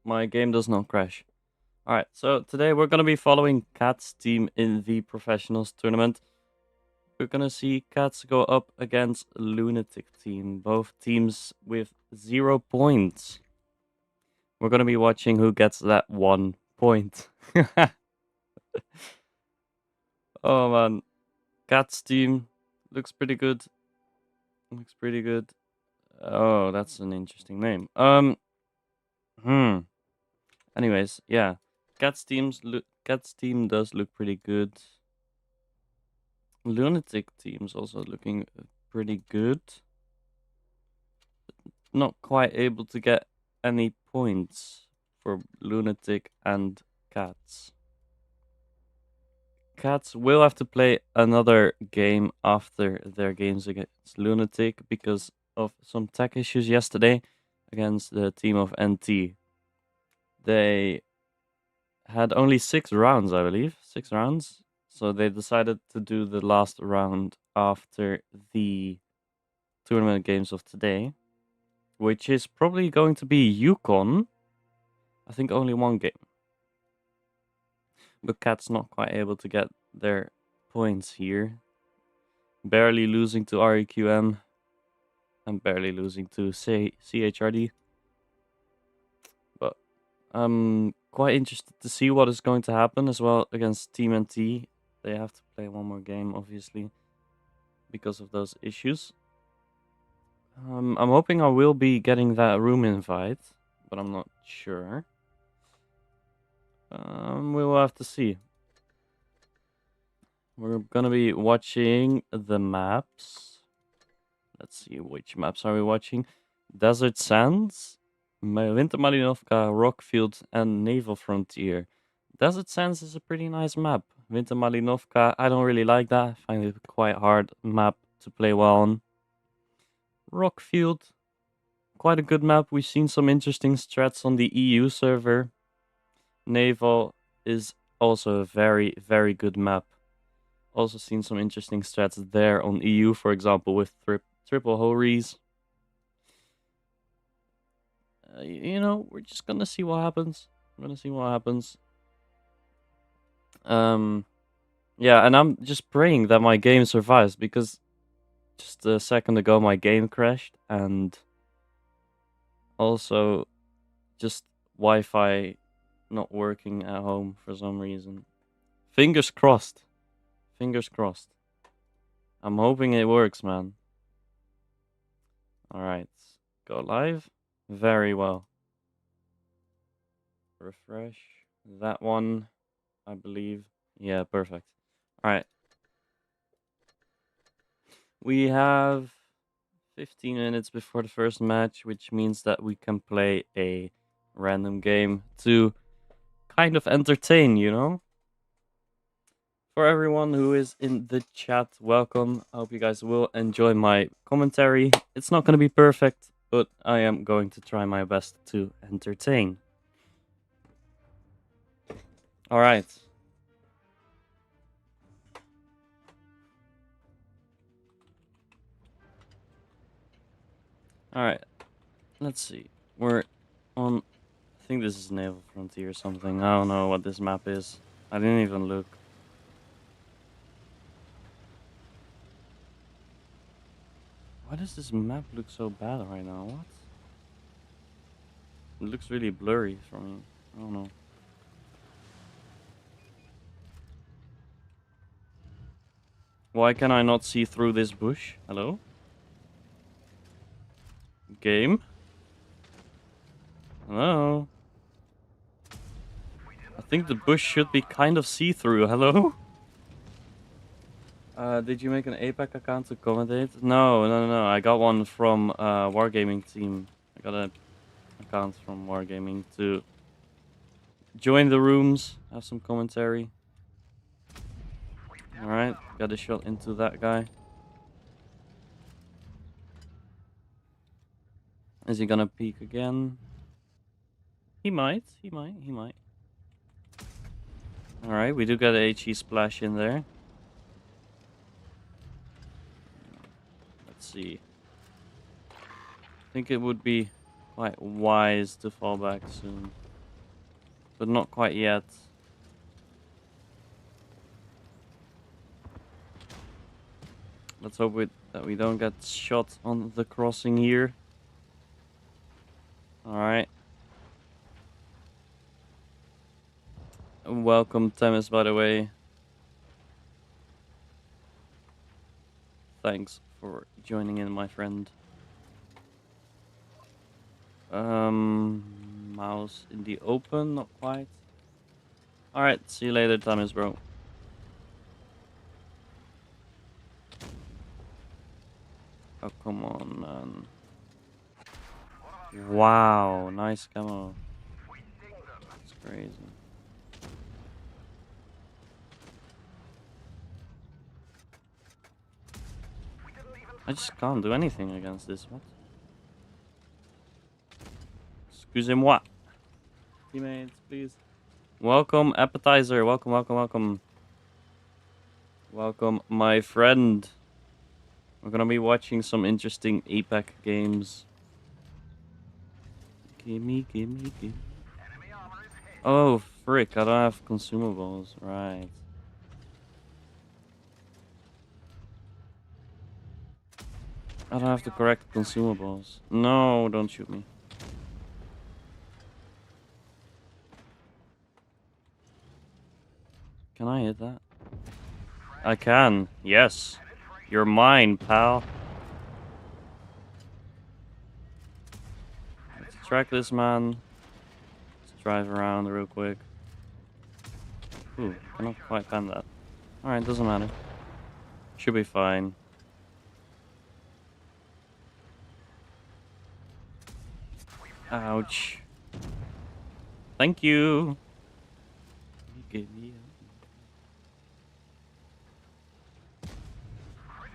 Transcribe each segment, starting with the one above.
my game does not crash. Alright, so today we're gonna be following Cat's team in the professionals tournament. We're gonna see Cats go up against Lunatic team, both teams with 0 points. We're gonna be watching who gets that 1 point. Oh man, Cat's team looks pretty good. Looks pretty good. Oh, that's an interesting name. Anyways, yeah, Cat's team does look pretty good. Lunatic team's also looking pretty good. Not quite able to get any points for Lunatic and Cats. Cats will have to play another game after their games against Lunatic because of some tech issues yesterday against the team of NT. They had only 6 rounds, I believe. 6 rounds. So they decided to do the last round after the tournament games of today, which is probably going to be Yukon. I think only 1 game. But Cat's not quite able to get their points here. Barely losing to REQM and barely losing to CHRD. But I'm quite interested to see what is going to happen as well against Team NT. They have to play 1 more game, obviously, because of those issues. I'm hoping I will be getting that room invite, but I'm not sure. We will have to see. We're gonna be watching the maps. Let's see, which maps are we watching? Desert Sands, Winter Malinovka, Rockfield, and Naval Frontier. Desert Sands is a pretty nice map. Winter Malinovka, I don't really like that. I find it quite hard map to play well on. Rockfield, quite a good map. We've seen some interesting strats on the EU server. Naval is also a very, very good map. Also seen some interesting strats there on EU, for example, with triple Hories. You know, we're just gonna see what happens. We're gonna see what happens. Yeah, and I'm just praying that my game survives because just a second ago my game crashed and also just Wi-Fi not working at home for some reason. Fingers crossed. Fingers crossed. I'm hoping it works, man. Alright. Go live. Very well. Refresh. That one, I believe. Yeah, perfect. Alright. We have 15 minutes before the first match, which means that we can play a random game to kind of entertain, you know? For everyone who is in the chat, welcome. I hope you guys will enjoy my commentary. It's not going to be perfect, but I am going to try my best to entertain. All right. All right. Let's see. We're on... I think this is Naval Frontier or something. I don't know what this map is. I didn't even look. Why does this map look so bad right now? What? It looks really blurry for me. I don't know. Why can I not see through this bush? Hello? Game? Hello? I think the bush should be kind of see-through. Hello? Did you make an APAC account to commentate? No. I got one from Wargaming team. I got an account from Wargaming to join the rooms, have some commentary. Alright, got a shot into that guy. Is he gonna peek again? He might. Alright, we do get a HE splash in there. Let's see. I think it would be quite wise to fall back soon. but not quite yet. Let's hope that we don't get shot on the crossing here. Alright. Welcome, Temis, by the way. Thanks for joining in, my friend. Mouse in the open, not quite. Alright, see you later, Temis, bro. Oh, come on, man. Wow, nice camo. That's crazy. I just can't do anything against this. What? Excusez-moi. Teammates, please. Welcome, appetizer. Welcome, welcome, welcome. Welcome, my friend. We're gonna be watching some interesting APAC games. Gimme, gimme, gimme. Oh, frick. I don't have consumables. Right. I don't have the correct consumables. No, don't shoot me. Can I hit that? I can. Yes. You're mine, pal. Let's track this man. Let's drive around real quick. Ooh, cannot quite pan that. Alright, doesn't matter. Should be fine. Ouch. Thank you.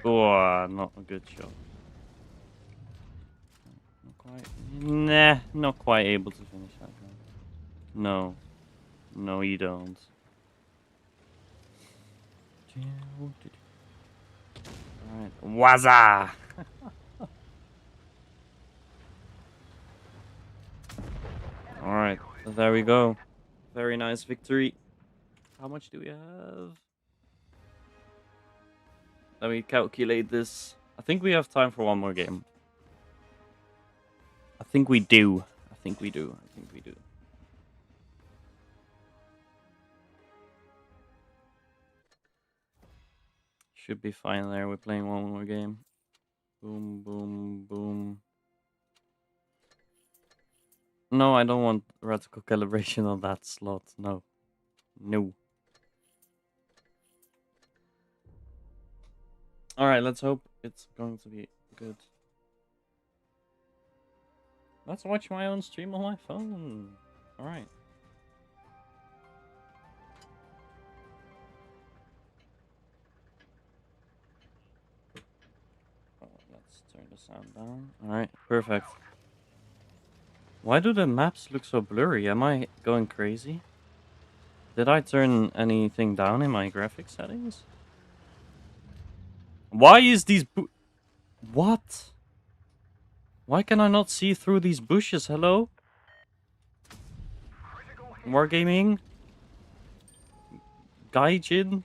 Oh, not a good shot. Not quite. Nah, not quite able to finish that guy. No. No, you don't. Alright. Waza! Alright, there we go. Very nice victory. How much do we have? Let me calculate this. I think we have time for one more game. I think we do. I think we do. I think we do. Should be fine there. We're playing one more game. Boom, boom, boom. No, I don't want radical calibration on that slot. No. No. Alright, let's hope it's going to be good. Let's watch my own stream on my phone. Alright. Oh, let's turn the sound down. Alright, perfect. Why do the maps look so blurry? Am I going crazy? Did I turn anything down in my graphics settings? Why is these What? Why can I not see through these bushes? Hello? Wargaming? Gaijin?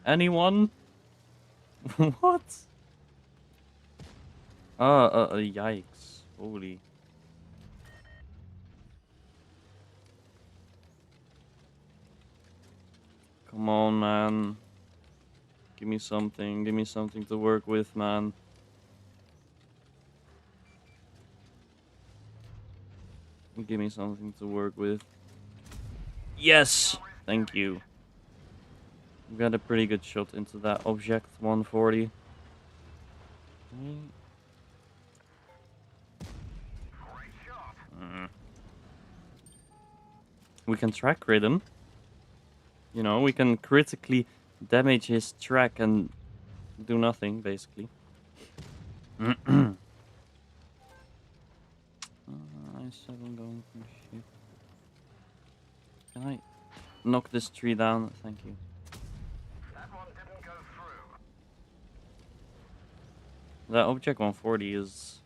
Anyone? What? Yikes. Holy. Come on, man. Give me something. Give me something to work with, man. Give me something to work with. Yes! Thank you. We got a pretty good shot into that object, 140. We can track rhythm. You know, we can critically damage his track and do nothing, basically. I going for shit. Can I knock this tree down? Thank you. That one didn't go through. That object 140 is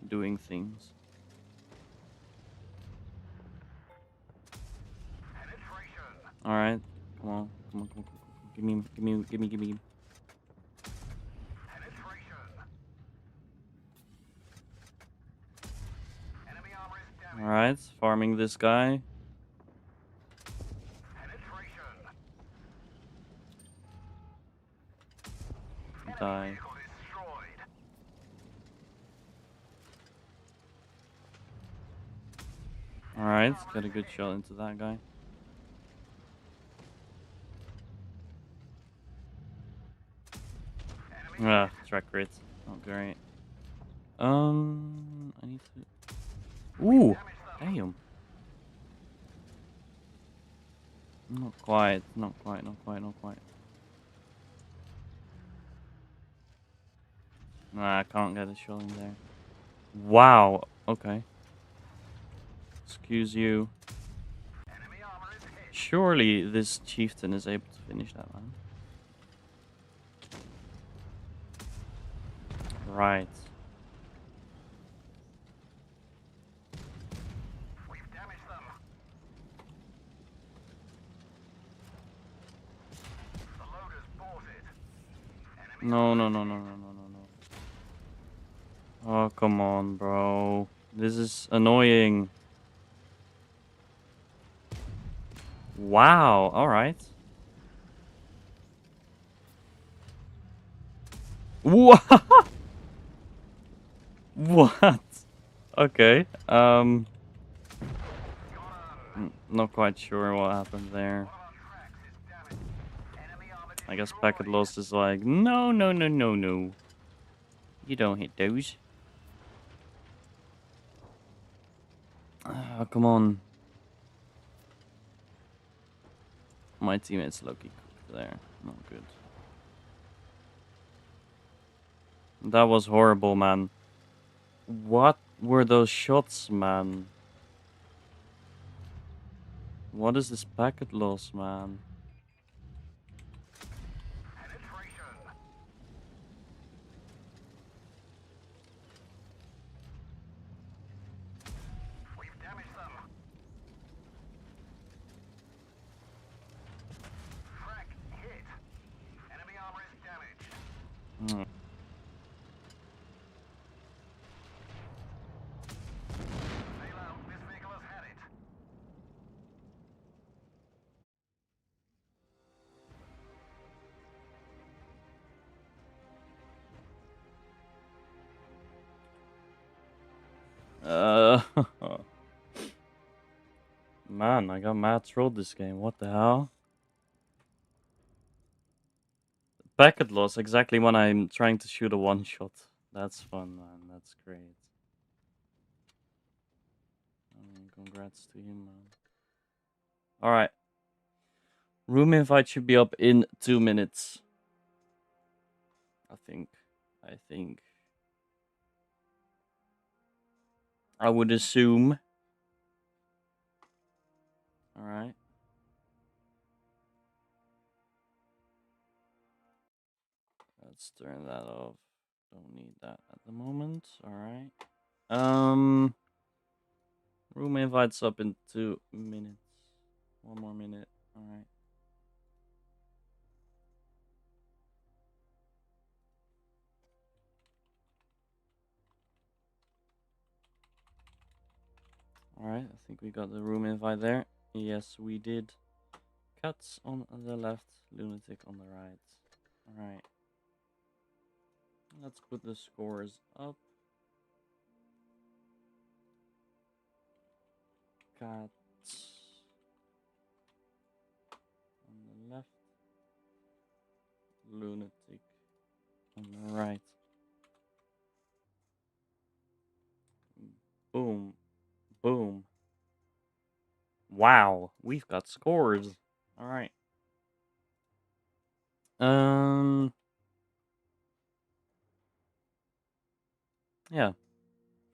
doing things. All right. Come on. Come on. Come on. Come on. Come on. Give me. Give me. Give me. Give me. All right. Farming this guy. Die. All right. Got a good shot into that guy. Ah, track rate. Not great. I need to. Ooh, damn. Not quite. Not quite. Not quite. Not quite. Nah, I can't get a shot in there. Wow. Okay. Excuse you. Surely this chieftain is able to finish that man. Right. No, no, no, no, no, no, no, no. Oh, come on, bro. This is annoying. Wow. All right. What? What? Okay. Not quite sure what happened there. I guess Packet Lost is like, no, no, no, no, no. You don't hit those. Oh, come on. My teammates low-key cooked there. Not good. That was horrible, man. What were those shots, man? What is this packet loss, man? Hmm. Man, I got mad trolled this game. What the hell? Packet loss exactly when I'm trying to shoot a one shot. That's fun, man. That's great. I mean, congrats to him, man. Alright. Room invite should be up in 2 minutes. I think. I would assume. Alright. Let's turn that off. Don't need that at the moment. Alright. Room invites up in 2 minutes. 1 more minute. Alright. Alright, I think we got the room invite there. Yes, we did. Cats on the left, lunatic on the right. Alright. Let's put the scores up. Cats on the left, lunatic on the right. Boom. Boom. Wow, we've got scores. Alright. Yeah.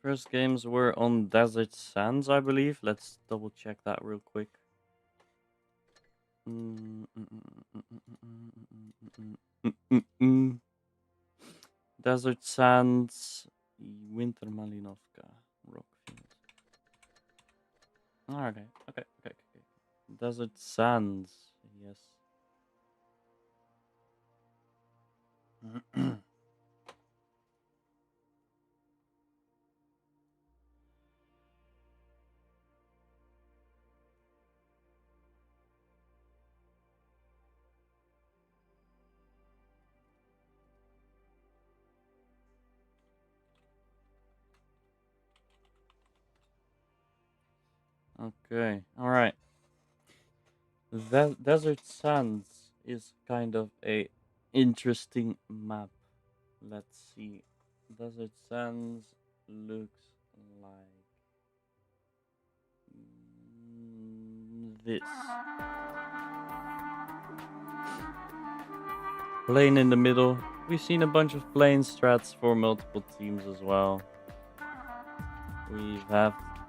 First games were on Desert Sands, I believe. Let's double check that real quick. Desert Sands, Winter Malinovka, Rockfield. Okay. Desert Sands. Yes. Okay. All right. Desert Sands is kind of a interesting map. Let's see. Desert Sands looks like this. Plane in the middle. We've seen a bunch of plane strats for multiple teams as well.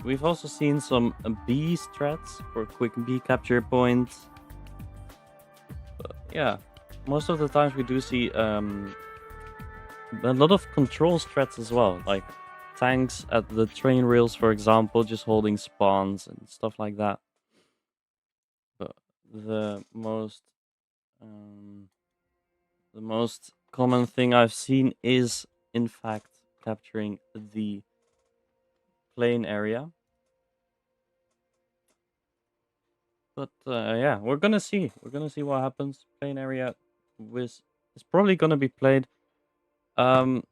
We've also seen some B strats for quick B capture points. But yeah, most of the times we do see a lot of control strats as well, like tanks at the train rails, for example, just holding spawns and stuff like that. But the most um, the most common thing I've seen is, in fact, capturing the plane area. But yeah, we're gonna see. We're gonna see what happens. Plane area is probably gonna be played. Um,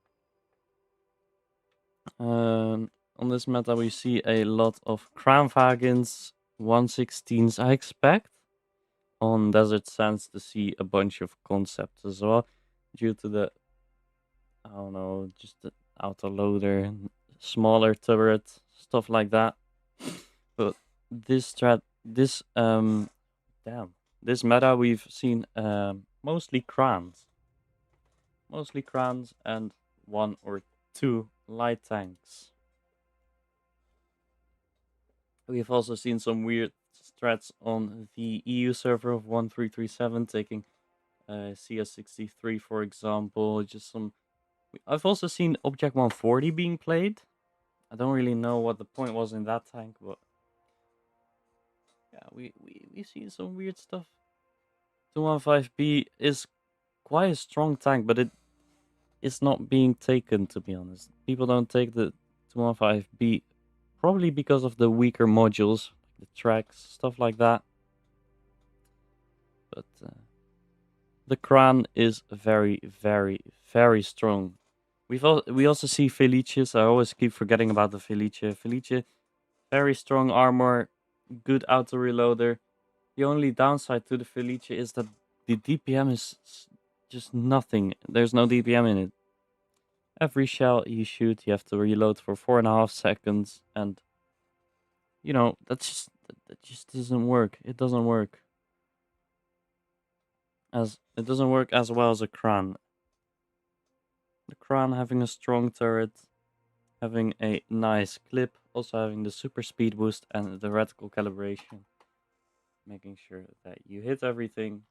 on this meta we see a lot of Kranvagins, 116s. I expect on Desert Sands to see a bunch of concepts as well, due to the, I don't know, just the autoloader, smaller turret, stuff like that. But damn, this meta we've seen mostly crans and one or two light tanks. We've also seen some weird strats on the EU server of 1337 taking CS63, for example. Just some. I've also seen Object 140 being played. I don't really know what the point was in that tank, but yeah, we see some weird stuff. 215B is quite a strong tank, but it's not being taken, to be honest. People don't take the 215B probably because of the weaker modules, the tracks, stuff like that. But the Kran is very, very, very strong. We also see Felices. I always keep forgetting about the Felice. Felice, very strong armor, good auto reloader. The only downside to the Felice is that the DPM is just nothing. There's no DPM in it. Every shell you shoot, you have to reload for 4.5 seconds, and you know that just doesn't work. It doesn't work as well as a Kran. The Kran having a strong turret, having a nice clip, also having the super speed boost and the reticle calibration, making sure that you hit everything.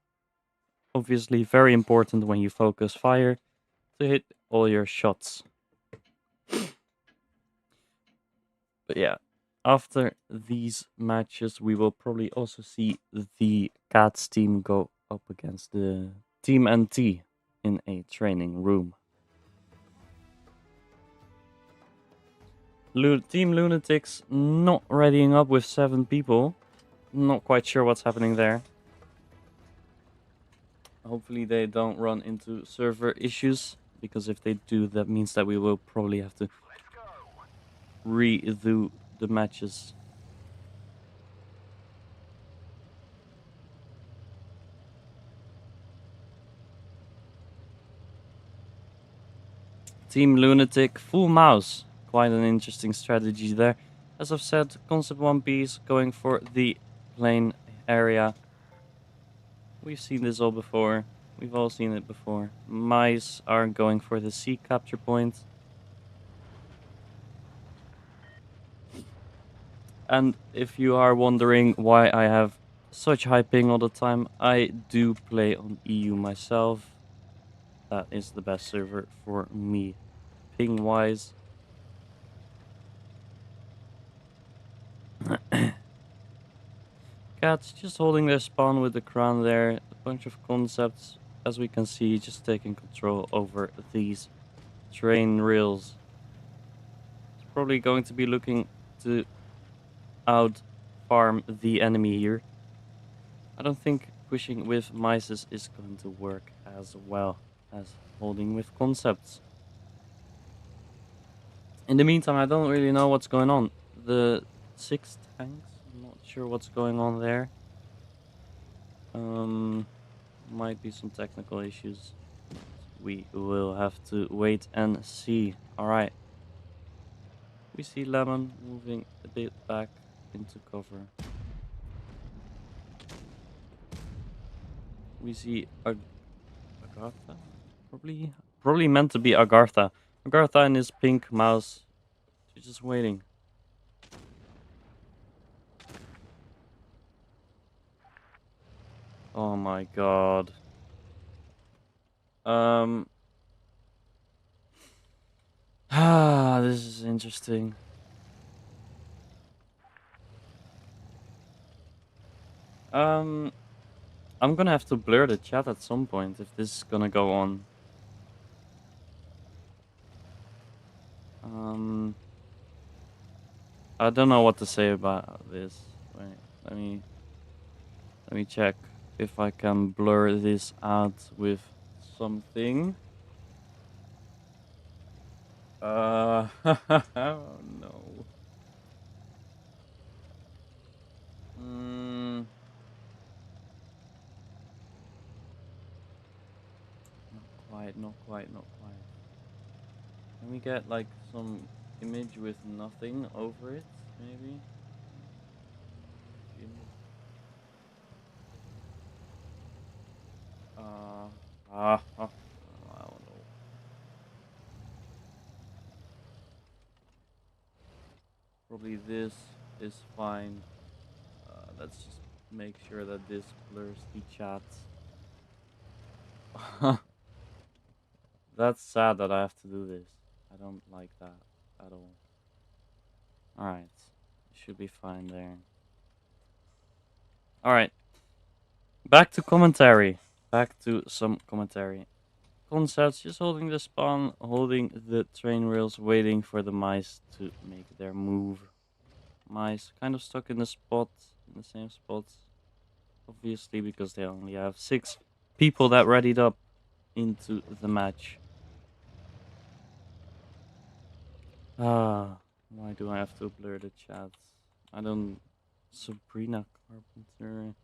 Obviously, very important when you focus fire to hit all your shots. But yeah, after these matches, we will probably also see the Cats team go up against the Team NT in a training room. Team Lunatics not readying up with 7 people. Not quite sure what's happening there. Hopefully they don't run into server issues, because if they do, that means that we will probably have to redo the matches. Team Lunatic, full mouse. Quite an interesting strategy there. As I've said, Concept 1 piece going for the plane area. We've seen this all before. We've all seen it before. Mice are going for the C capture point. And if you are wondering why I have such high ping all the time, I do play on EU myself. That is the best server for me, ping wise. Cats just holding their spawn with the crown there. A bunch of concepts, as we can see, just taking control over these train rails. It's probably going to be looking to out farm the enemy here. I don't think pushing with mice is going to work as well as holding with concepts. In the meantime, I don't really know what's going on. The 6 tanks, I'm not sure what's going on there. Might be some technical issues. We will have to wait and see. Alright. We see Lemon moving a bit back into cover. We see Agartha? Probably meant to be Agartha. Agartha and his pink mouse. She's just waiting. Oh my god. This is interesting. I'm gonna have to blur the chat at some point if this is gonna go on. I don't know what to say about this. Wait, let me check if I can blur this out with something. Oh no. Not quite. Can we get like some image with nothing over it, maybe? I don't know. Probably this is fine. Let's just make sure that this blurs the chat. That's sad that I have to do this. I don't like that at all. Alright. Should be fine there. Alright. Back to commentary. Back to some commentary. Concepts just holding the spawn, holding the train rails, waiting for the mice to make their move. Mice kind of stuck in the spot, in the same spot. Obviously, because they only have 6 people that readied up into the match. Why do I have to blur the chat? I don't... Sabrina Carpenter...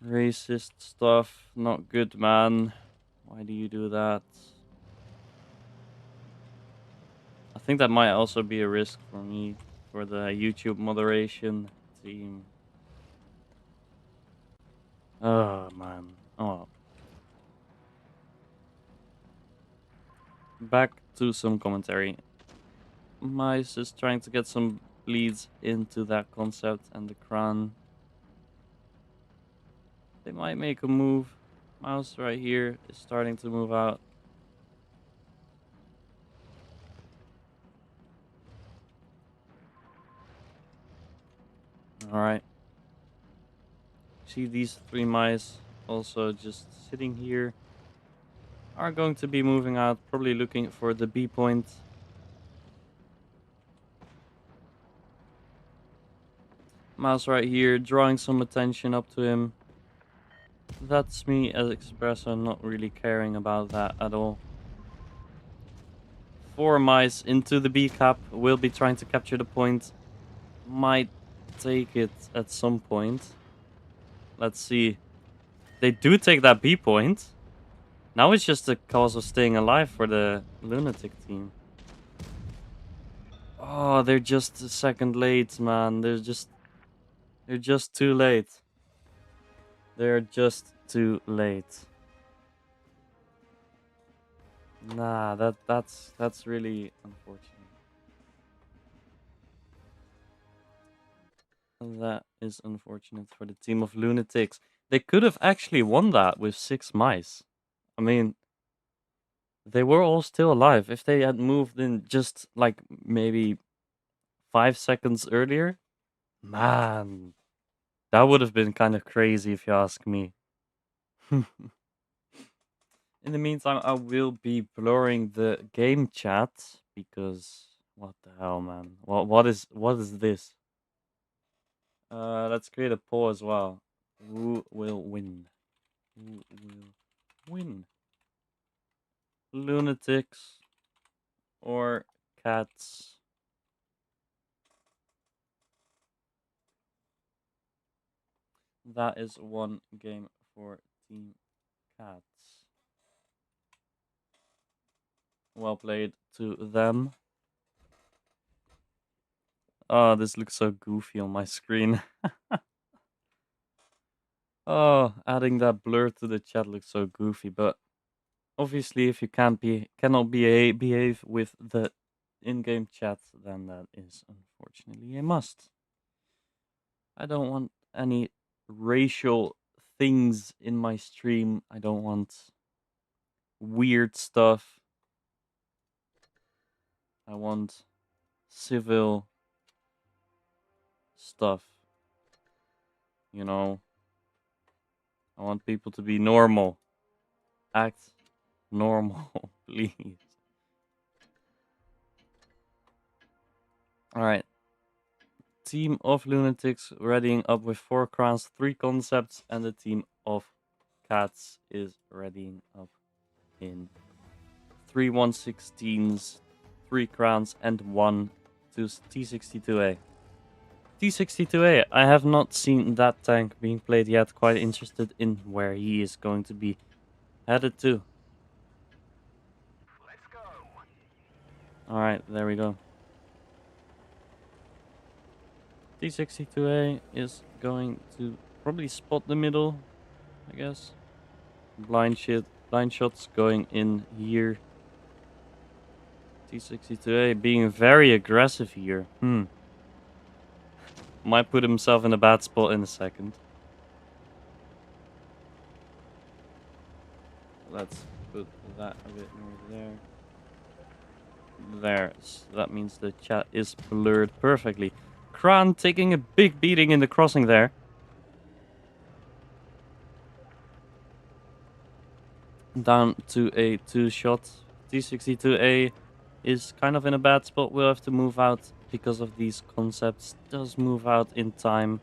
Racist stuff, not good, man. Why do you do that? I think that might also be a risk for me, for the YouTube moderation team. Oh, man. Oh. Back to some commentary. Mice is trying to get some bleeds into that concept and the crown. They might make a move. Mouse right here is starting to move out. Alright. See these 3 mice also just sitting here. Are going to be moving out, probably looking for the B point. Mouse right here, drawing some attention up to him. That's me as Expresso, not really caring about that at all. 4 mice into the B cap, will be trying to capture the point. Might take it at some point. Let's see. They do take that B point. Now it's just a cause of staying alive for the Lunatic team. Oh, they're just a second late, man. They're just too late. They're just too late. Nah, that's really unfortunate. That is unfortunate for the team of Lunatics. They could have actually won that with 6 mice. I mean, they were all still alive. If they had moved in just like maybe 5 seconds earlier, man, That would have been kind of crazy if you ask me. In the meantime, I will be blurring the game chat because what the hell, man? What is this? Let's create a poll as well. Who will win? Who will win? Lunatics or cats? That is one game for Team Cats. Well played to them. Oh, this looks so goofy on my screen. Oh, adding that blur to the chat looks so goofy, but obviously if you cannot behave with the in-game chat, then that is unfortunately a must. I don't want any racial things in my stream. I don't want weird stuff. I want civil stuff. You know, I want people to be normal. Act normal, please. Alright. Team of Lunatics readying up with 4 crowns, 3 concepts, and the team of Cats is readying up in 3 116s, 3 crowns, and 1 T62A. T62A, I have not seen that tank being played yet. Quite interested in where he is going to be headed to. Let's go. Alright, there we go. T62A is going to probably spot the middle, I guess. Blind shots going in here. T62A being very aggressive here. Might put himself in a bad spot in a second. Let's put that a bit more there. There. So that means the chat is blurred perfectly. Kran taking a big beating in the crossing there. Down to a 2-shot. T62A is kind of in a bad spot. We'll have to move out because of these concepts. Does move out in time.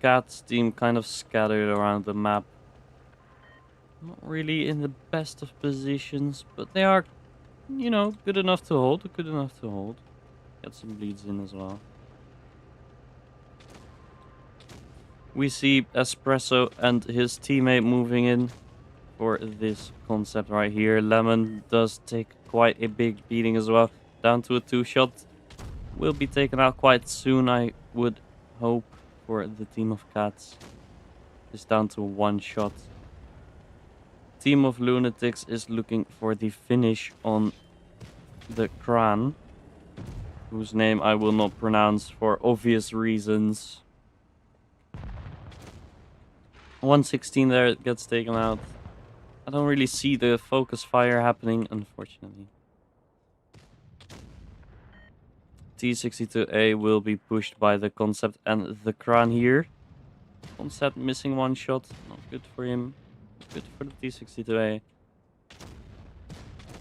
Cat's team kind of scattered around the map. Not really in the best of positions, but they are, you know, good enough to hold. Good enough to hold. Get some bleeds in as well. We see Espresso and his teammate moving in for this concept right here. Lemon does take quite a big beating as well. Down to a 2-shot. Will be taken out quite soon, I would hope, for the team of Cats. It's down to 1 shot. Team of Lunatics is looking for the finish on the Kran, whose name I will not pronounce for obvious reasons. 116 there gets taken out. I don't really see the focus fire happening, unfortunately. T62A will be pushed by the concept and the Kran here. Concept missing 1 shot, not good for him. Good for the T62A.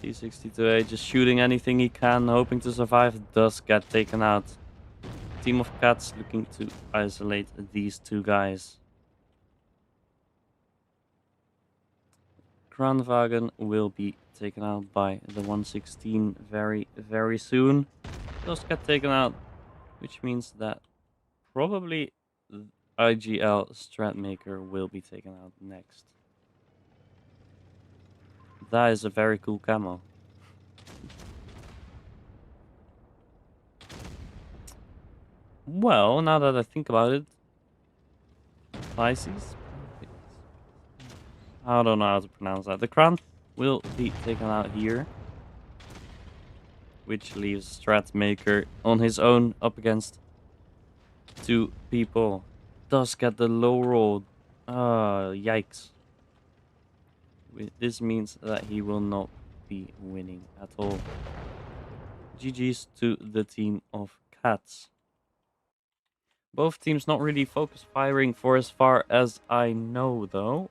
T62A just shooting anything he can, hoping to survive, does get taken out. Team of Cats looking to isolate these 2 guys. Kranwagen will be taken out by the 116 very, very soon. Does get taken out, which means that probably IGL Stratmaker will be taken out next. That is a very cool camo. Well, now that I think about it, Pisces. I don't know how to pronounce that. The Crown will be taken out here, which leaves Stratmaker on his own up against 2 people. Does get the low roll. Yikes. This means that he will not be winning at all. GG's to the team of Cats. Both teams not really focus firing for as far as I know, though.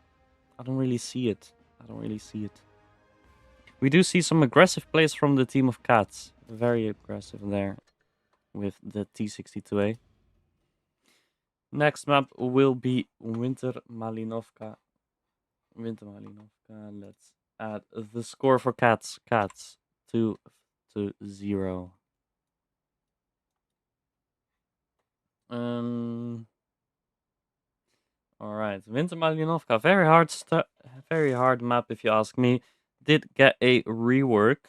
I don't really see it. We do see some aggressive plays from the team of Cats. Very aggressive there with the T62A. Next map will be Winter Malinovka. Let's add the score for Cats. Cats 2-0. All right, Winter Malinovka. Very hard map if you ask me. Did get a rework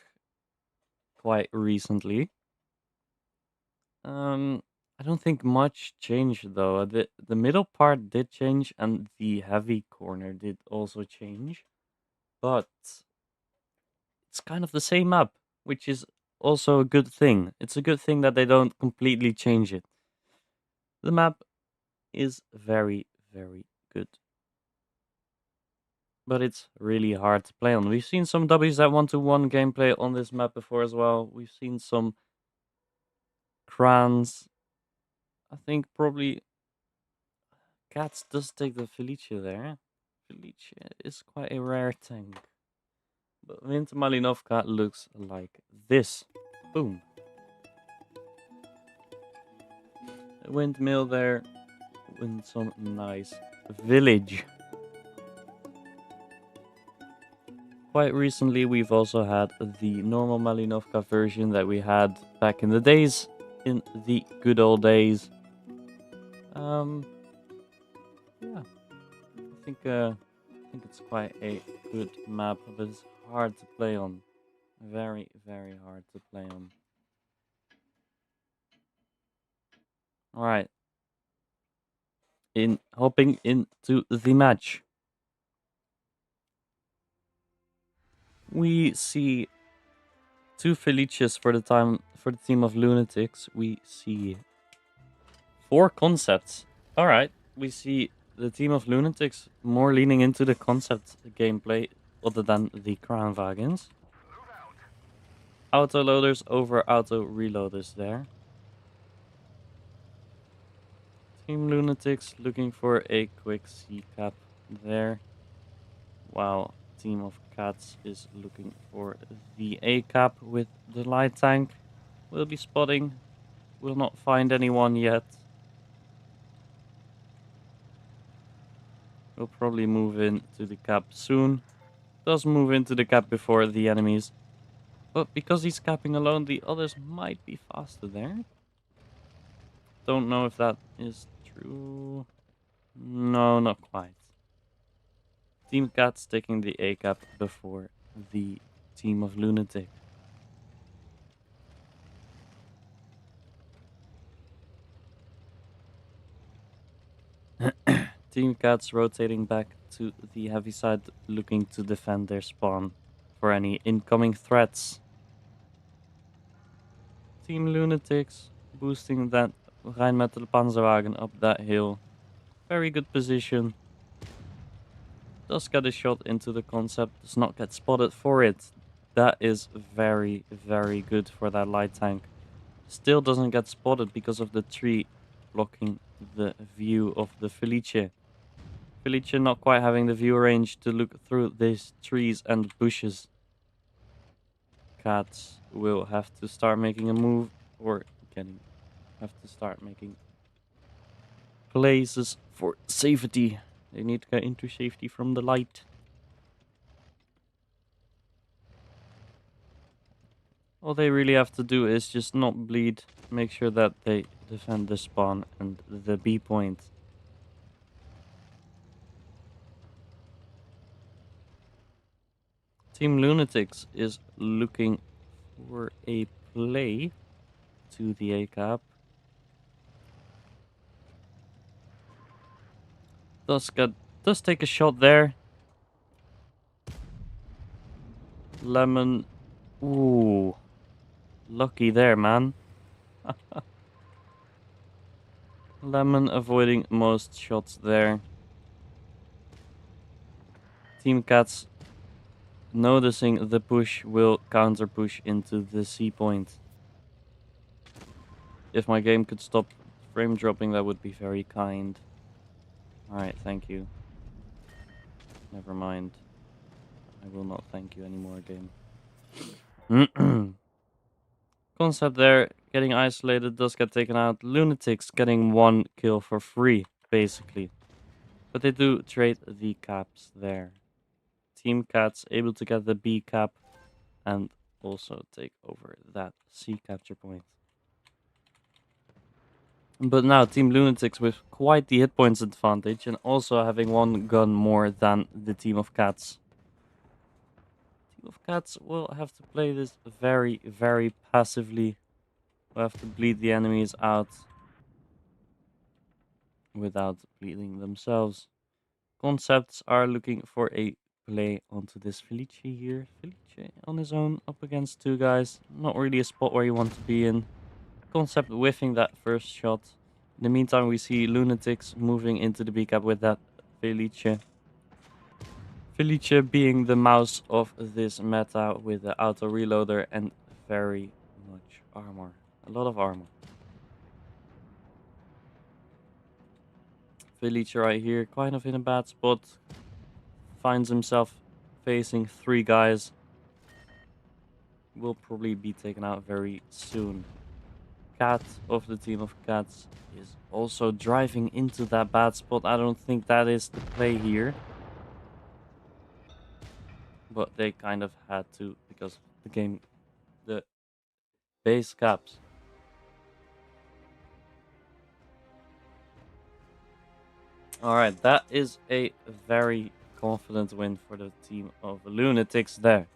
quite recently. I don't think much changed though. The middle part did change and the heavy corner did also change. But it's kind of the same map, which is also a good thing. It's a good thing that they don't completely change it. The map is very, very good. But it's really hard to play on. We've seen some W's that 1-to-1 gameplay on this map before as well. We've seen some crans. I think probably Cats does take the Felice there. Felice is quite a rare tank. But Winter Malinovka looks like this. Boom. A windmill there with some nice village. Quite recently we've also had the normal Malinovka version that we had back in the days, in the good old days. Yeah, I think it's quite a good map, but it's hard to play on. Very, very hard to play on. All right. Hopping into the match. We see two Felices for the team of Lunatics. We see 4 concepts. All right. We see the team of Lunatics more leaning into the concept gameplay other than the crown wagons. Auto loaders over auto reloaders there. Team Lunatics looking for a quick C cap there. While team of Cats is looking for the A cap with the light tank. We'll be spotting. Will not find anyone yet. We'll probably move into the cap soon. Does move into the cap before the enemies. But because he's capping alone, the others might be faster there. Don't know if that is true. No, not quite. Team Cats taking the A cap before the team of Lunatic. Team Cats rotating back to the heavy side, looking to defend their spawn for any incoming threats. Team Lunatics boosting that Rheinmetall Panzerwagen up that hill. Very good position. Does get a shot into the concept, does not get spotted for it. That is very, very good for that light tank. Still doesn't get spotted because of the tree blocking the view of the Felice. Felice not quite having the view range to look through these trees and bushes. Cats will have to start making a move, or have to start making places for safety. They need to get into safety from the light. All they really have to do is just not bleed, make sure that they defend the spawn and the B point. Team Lunatics is looking for a play to the A cap. Does take a shot there. Lemon. Ooh. Lucky there, man. Lemon avoiding most shots there. Team Cats noticing the push, will counter push into the C point. If my game could stop frame dropping, that would be very kind. Alright, thank you. Never mind. I will not thank you anymore, game. Concept there, getting isolated, does get taken out. Lunatics getting 1 kill for free, basically. But they do trade the caps there. Team Cats able to get the B cap and also take over that C capture point. But now Team Lunatics with quite the hit points advantage and also having 1 gun more than the Team of Cats. Team of Cats will have to play this very, very passively. We'll have to bleed the enemies out without bleeding themselves. Concepts are looking for a play onto this Felice here. Felice on his own up against 2 guys. Not really a spot where you want to be in. Concept whiffing that first shot. In the meantime, we see Lunatics moving into the B cap with that Felice. Felice being the mouse of this meta with the auto reloader and very much armor. A lot of armor. Felice right here, kind of in a bad spot. Finds himself facing 3 guys. Will probably be taken out very soon. Cat of the Team of Cats is also driving into that bad spot. I don't think that is the play here. But they kind of had to because the game, the base caps. Alright, that is a very confident win for the Team of Lunatics there.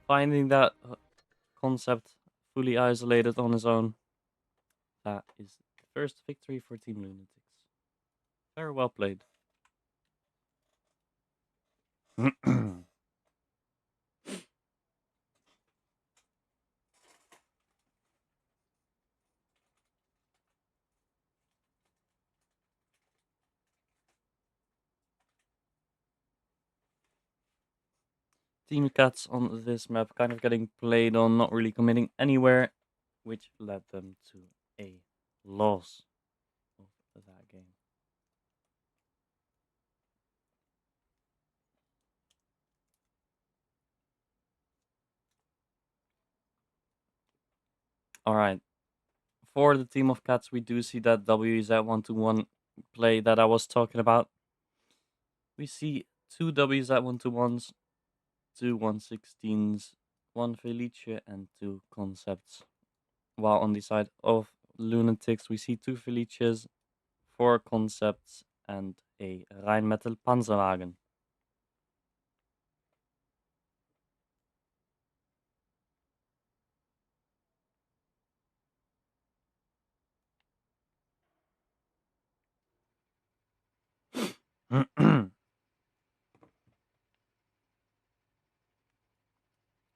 Finding that concept fully isolated on his own. That is the first victory for Team Lunatics. Very well played. Team Cats on this map kind of getting played on, not really committing anywhere, which led them to a loss of that game. Alright. For the Team of Cats, we do see that WZ121 play that I was talking about. We see 2 WZ121s, 2 116s, 1 Felice, and 2 Concepts. While on the side of Lunatics, we see 2 Felices, 4 Concepts, and a Rheinmetall Panzerwagen.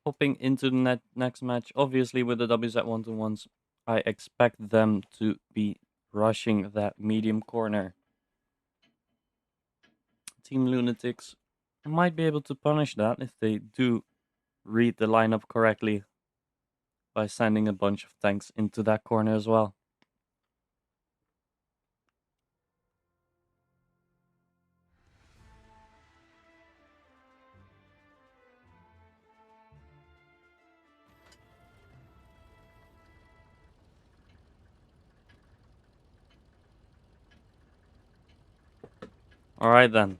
Hopping into the next match, obviously with the WZ121s, I expect them to be rushing that medium corner. Team Lunatics might be able to punish that if they do read the lineup correctly by sending a bunch of tanks into that corner as well. Alright then.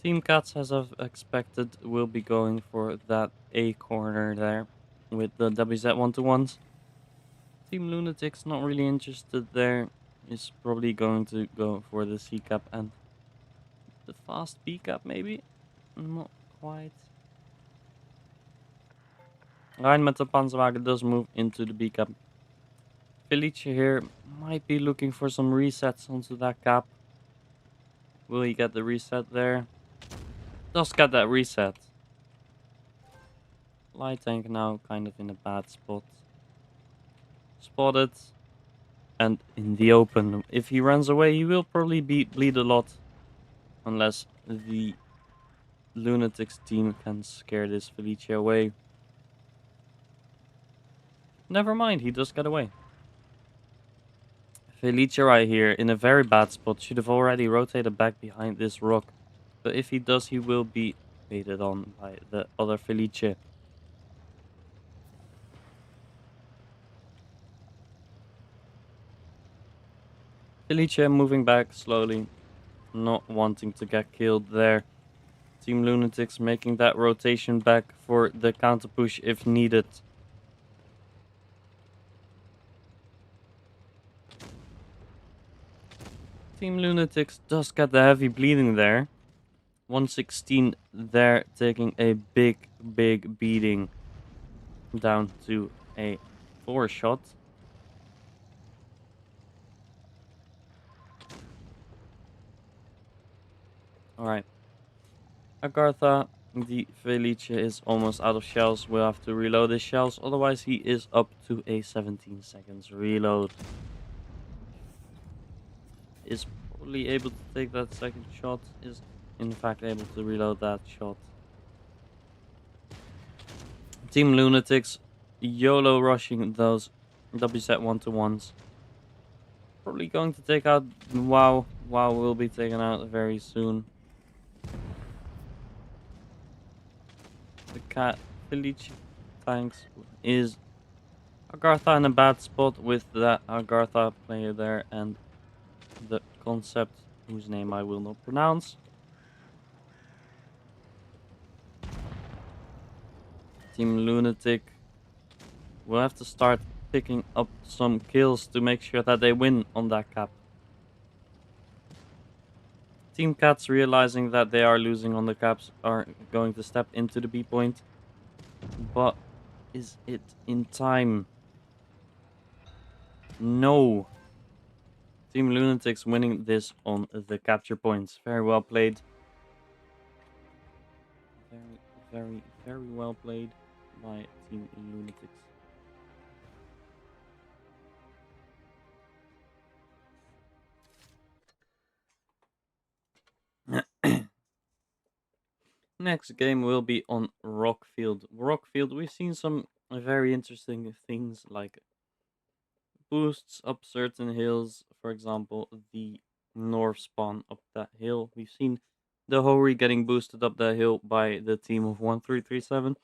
Team Cats, as I've expected, will be going for that A corner there with the WZ121s. Team Lunatics not really interested there. Is probably going to go for the C cap and the fast B cap maybe? Not quite. Rheinmetall Panzerwagen does move into the B cap. Felice here might be looking for some resets onto that cap. Will he get the reset there? Does get that reset. Light tank now kind of in a bad spot. Spotted. And in the open. If he runs away, he will probably bleed a lot. Unless the Lunatics team can scare this Felicia away. Never mind, he does get away. Felicia right here in a very bad spot. Should have already rotated back behind this rock. But if he does, he will be baited on by the other Felicia. Felicia moving back slowly. Not wanting to get killed there. Team Lunatics making that rotation back for the counter push if needed. Team Lunatics does get the heavy bleeding there. 116 there, taking a big beating down to a 4 shot. Alright. Agartha, the Felicia is almost out of shells. We'll have to reload his shells, otherwise he is up to a 17 seconds reload. Is probably able to take that second shot, is in fact able to reload that shot. Team Lunatics YOLO rushing those WZ 1-to-1s. Probably going to take out WoW. WoW will be taken out very soon. The cat Felicia tanks is Agartha in a bad spot with that Agartha player there and the concept whose name I will not pronounce. Team Lunatic will have to start picking up some kills to make sure that they win on that cap. Team Cats, realizing that they are losing on the caps, are going to step into the B point. But is it in time? No. Team Lunatics winning this on the capture points. Very well played. Very well played by Team Lunatics. Next game will be on Rockfield. Rockfield, we've seen some very interesting things like boosts up certain hills. For example, the north spawn up that hill. We've seen the Hori getting boosted up that hill by the team of 1337.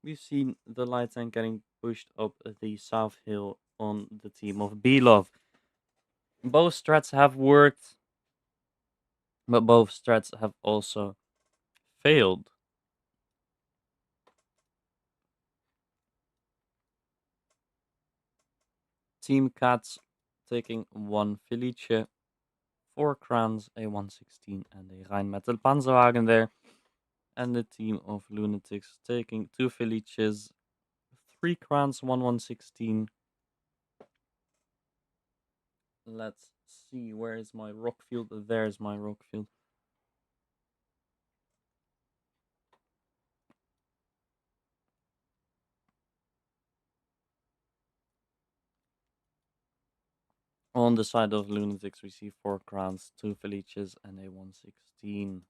We've seen the light tank getting pushed up the south hill on the team of B-Love. Both strats have worked, but both strats have also failed. Team Cats taking 1 Felice, 4 Crans, a 116 and a Rheinmetall Panzerwagen there. And the team of Lunatics taking 2 Felices, 3 Crans, 116. Let's see, where is my Rockfield? There's my Rockfield. On the side of Lunatics, we see 4 Crowns, 2 Felices, and a 116.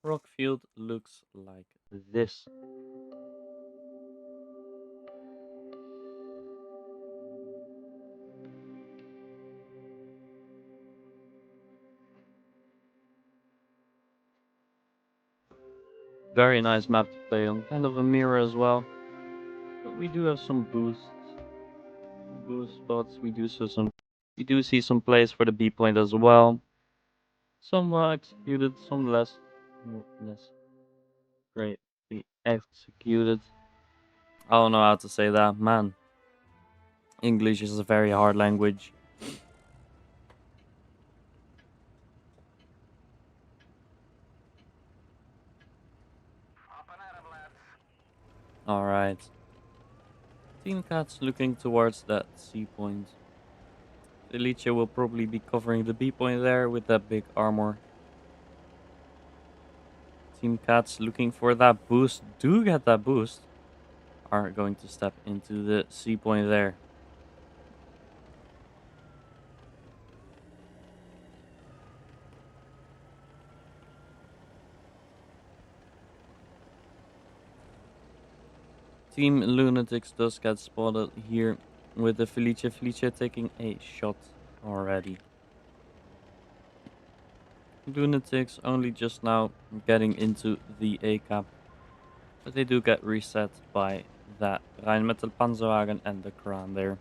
Rockfield looks like this. Very nice map to play on, kind of a mirror as well. But we do have some boost spots. We do see some plays for the B point as well. Some executed, some less greatly executed. I don't know how to say that, man. English is a very hard language. Alright. Team Cats looking towards that C point. Felicia will probably be covering the B point there with that big armor. Team Cats looking for that boost. Do get that boost. Are going to step into the C point there. Team Lunatics does get spotted here with the Felicia. Felicia taking a shot already. Lunatics only just now getting into the A cap, but they do get reset by that Rheinmetall Panzerwagen and the Kran there.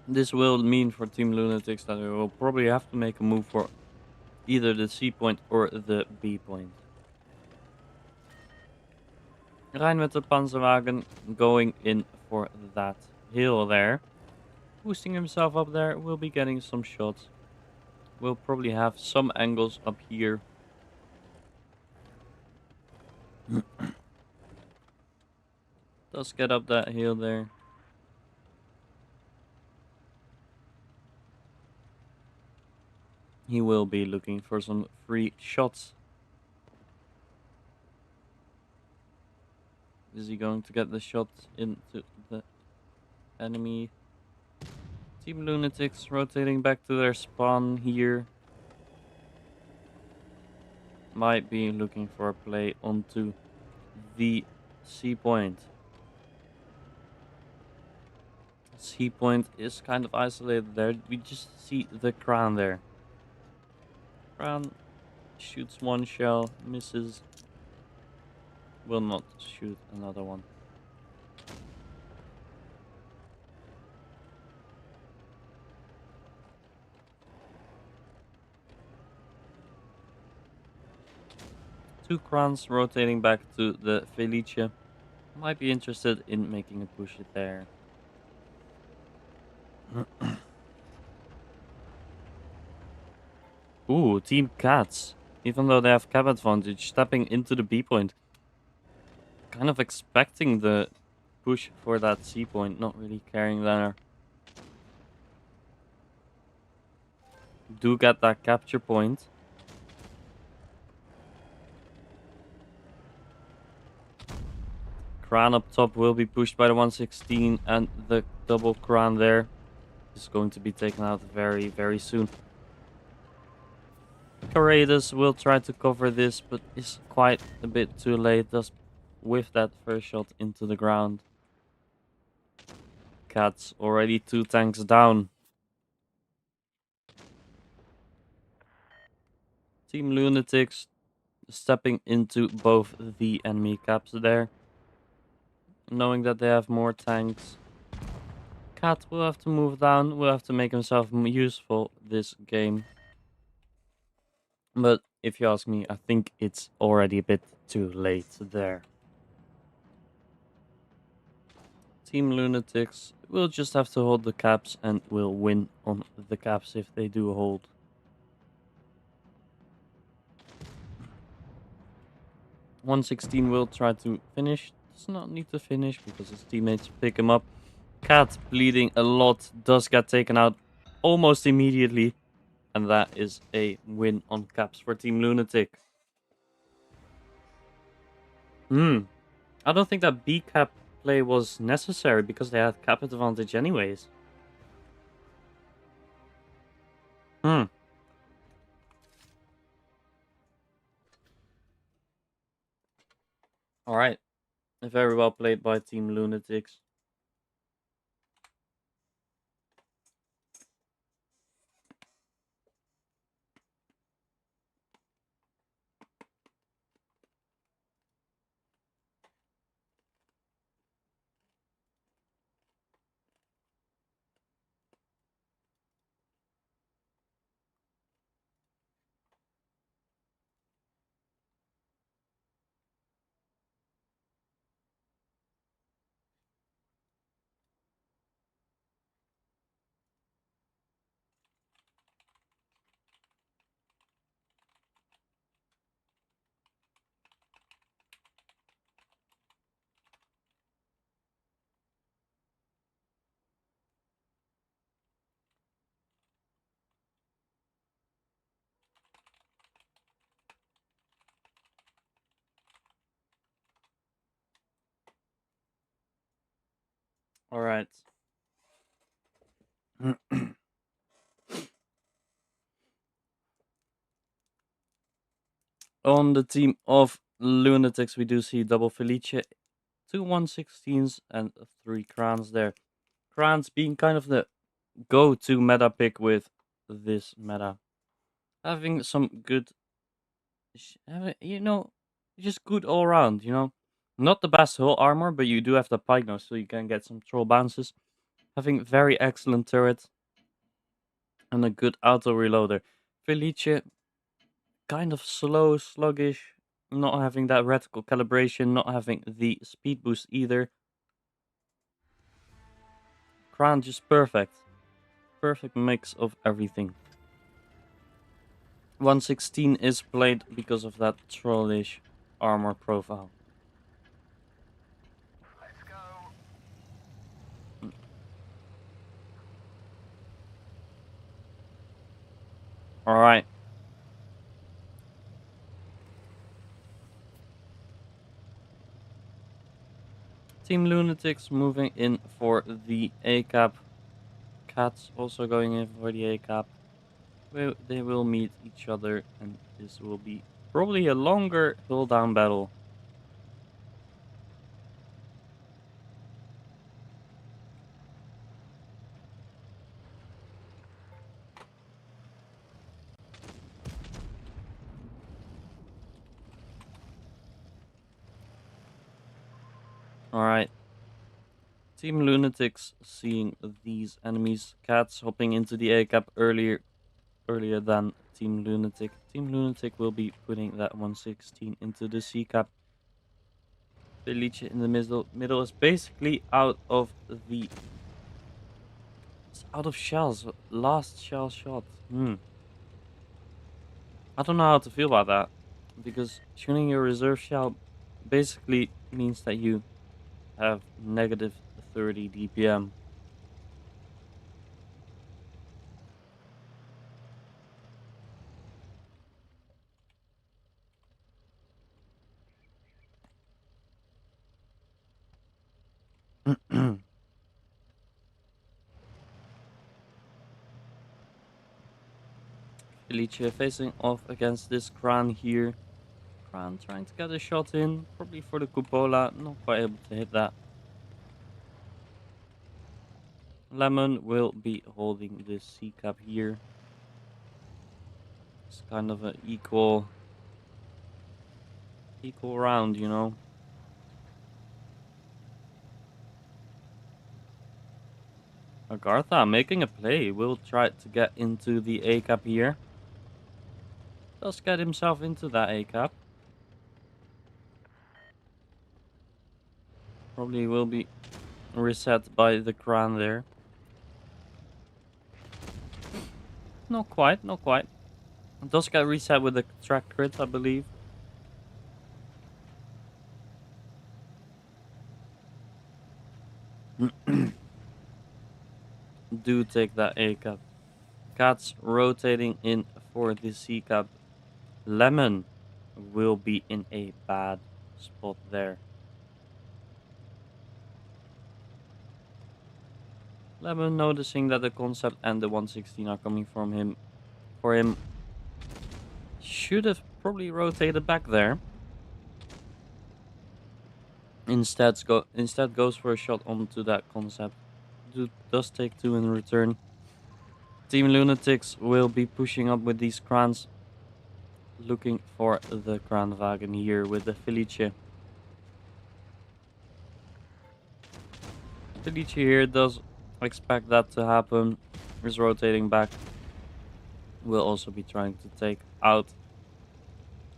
This will mean for Team Lunatics that we will probably have to make a move for either the C point or the B point. Rheinmetall Panzerwagen going in for that hill there. Boosting himself up there, will be getting some shots. We'll probably have some angles up here. Does get up that hill there. He will be looking for some free shots. Is he going to get the shot into the enemy? Team Lunatics rotating back to their spawn here. Might be looking for a play onto the C point. C point is kind of isolated there. We just see the Kran there. Kran shoots one shell, misses. Will not shoot another one. Two Krans rotating back to the Felicia. Might be interested in making a push it there. Ooh, Team Cats. Even though they have cap advantage, stepping into the B point. Kind of expecting the push for that C point, not really caring there. Do get that capture point. Kran up top will be pushed by the 116, and the double Kran there is going to be taken out very, very soon. Corradus will try to cover this, but is quite a bit too late. Does whiff that first shot into the ground. Cats already 2 tanks down. Team Lunatics stepping into both the enemy caps there. Knowing that they have more tanks. Cat will have to move down, will have to make himself useful this game. But if you ask me, I think it's already a bit too late there. Team Lunatics will just have to hold the caps and will win on the caps if they do hold. .116 will try to finish. Does not need to finish because his teammates pick him up. Cat bleeding a lot, does get taken out almost immediately. And that is a win on caps for Team Lunatic. I don't think that B cap play was necessary because they had cap advantage anyways. Alright. Very well played by Team Lunatics. All right. On the team of Lunatics, we do see double Felice, 2 116s and 3 Crans there. Crans being kind of the go-to meta pick with this meta. Having some good, just good all around, Not the best whole armor, but you do have the pike nose, so you can get some troll bounces. Having very excellent turret and a good auto reloader. Felice, kind of slow, sluggish, not having that reticle calibration, not having the speed boost either. Crown just perfect. Perfect mix of everything. 116 is played because of that trollish armor profile. Let's go. Alright. Team Lunatics moving in for the A cap. Cats also going in for the A cap. They will meet each other, and this will be probably a longer hill down battle. Alright. Team Lunatics seeing these enemies. Cats hopping into the A cap earlier than Team Lunatic. Team Lunatic will be putting that 116 into the C cap. Felice in the middle is basically out of shells. Last shell shot. I don't know how to feel about that, because shooting your reserve shell basically means that you have negative 30 DPM. Felice facing off against this Kran here. Kran trying to get a shot in, probably for the cupola, not quite able to hit that. Lemon will be holding this C cap here. It's kind of an equal round, Agartha making a play, will try to get into the A cap here. Does get himself into that A cap. Probably will be reset by the Kran there. Not quite, not quite. It does get reset with the track crit, I believe. Do take that A cap. Cats rotating in for the C cap. Lemon will be in a bad spot there. Lemon noticing that the concept and the 116 are coming from him. For him, should have probably rotated back there. Instead goes for a shot onto that concept. Does take 2 in return. Team Lunatics will be pushing up with these crans. Looking for the Kranwagen here with the Felice. Felice here does expect that to happen. Is rotating back. Will also be trying to take out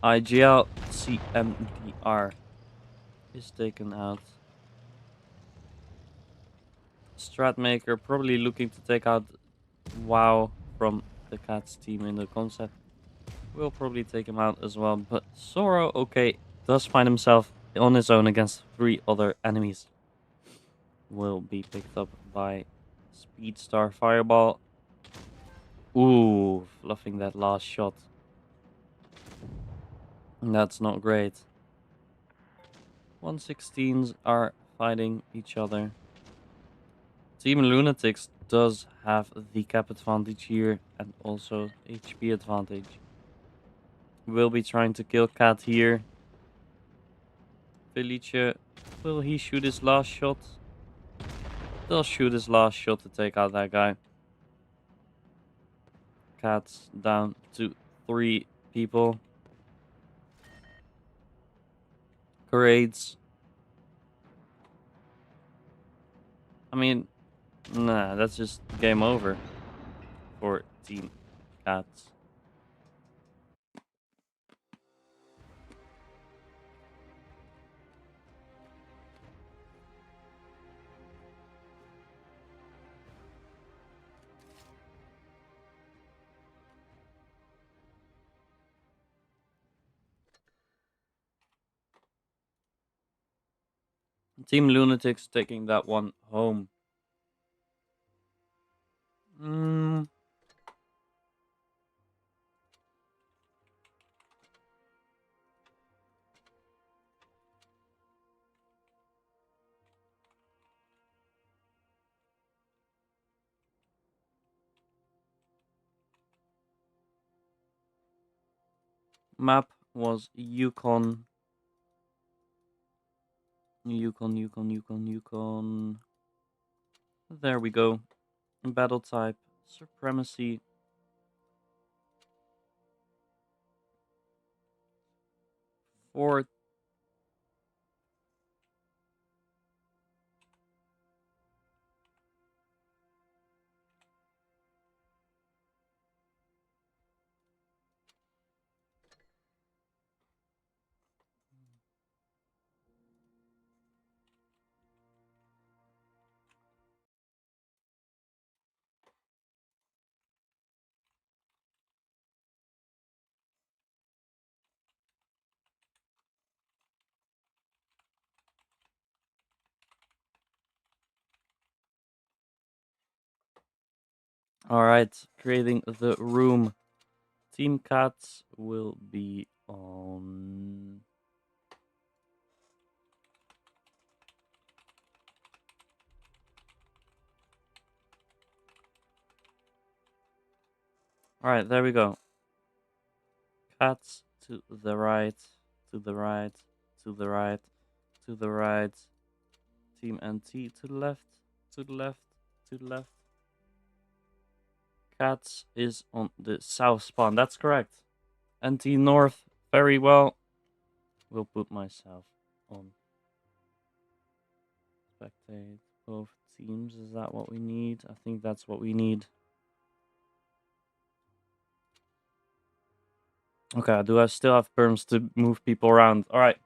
IGL. CMDR is taken out. Stratmaker probably looking to take out WoW from the Cats team in the concept. Will probably take him out as well. But Zoro, okay, does find himself on his own against 3 other enemies. Will be picked up by Speedstar Fireball. Ooh, fluffing that last shot. That's not great. 116s are fighting each other. Team Lunatics does have the cap advantage here and also HP advantage. Will be trying to kill Cat here. Felice, will he shoot his last shot? Does shoot his last shot to take out that guy. Cat's down to 3 people. Grades. I mean, nah, that's just game over for Team Cats. Team Lunatics taking that one home. Map was Yukon. Yukon. There we go. Battle type, Supremacy. For Alright, creating the room. Team Cats will be on. Alright, there we go. Cats to the right, to the right, to the right, to the right. Team NT to the left, to the left, to the left. Cats is on the south spawn. That's correct. NT north, very well. Will put myself on spectate both teams. Is that what we need? I think that's what we need. Okay, do I still have perms to move people around? All right.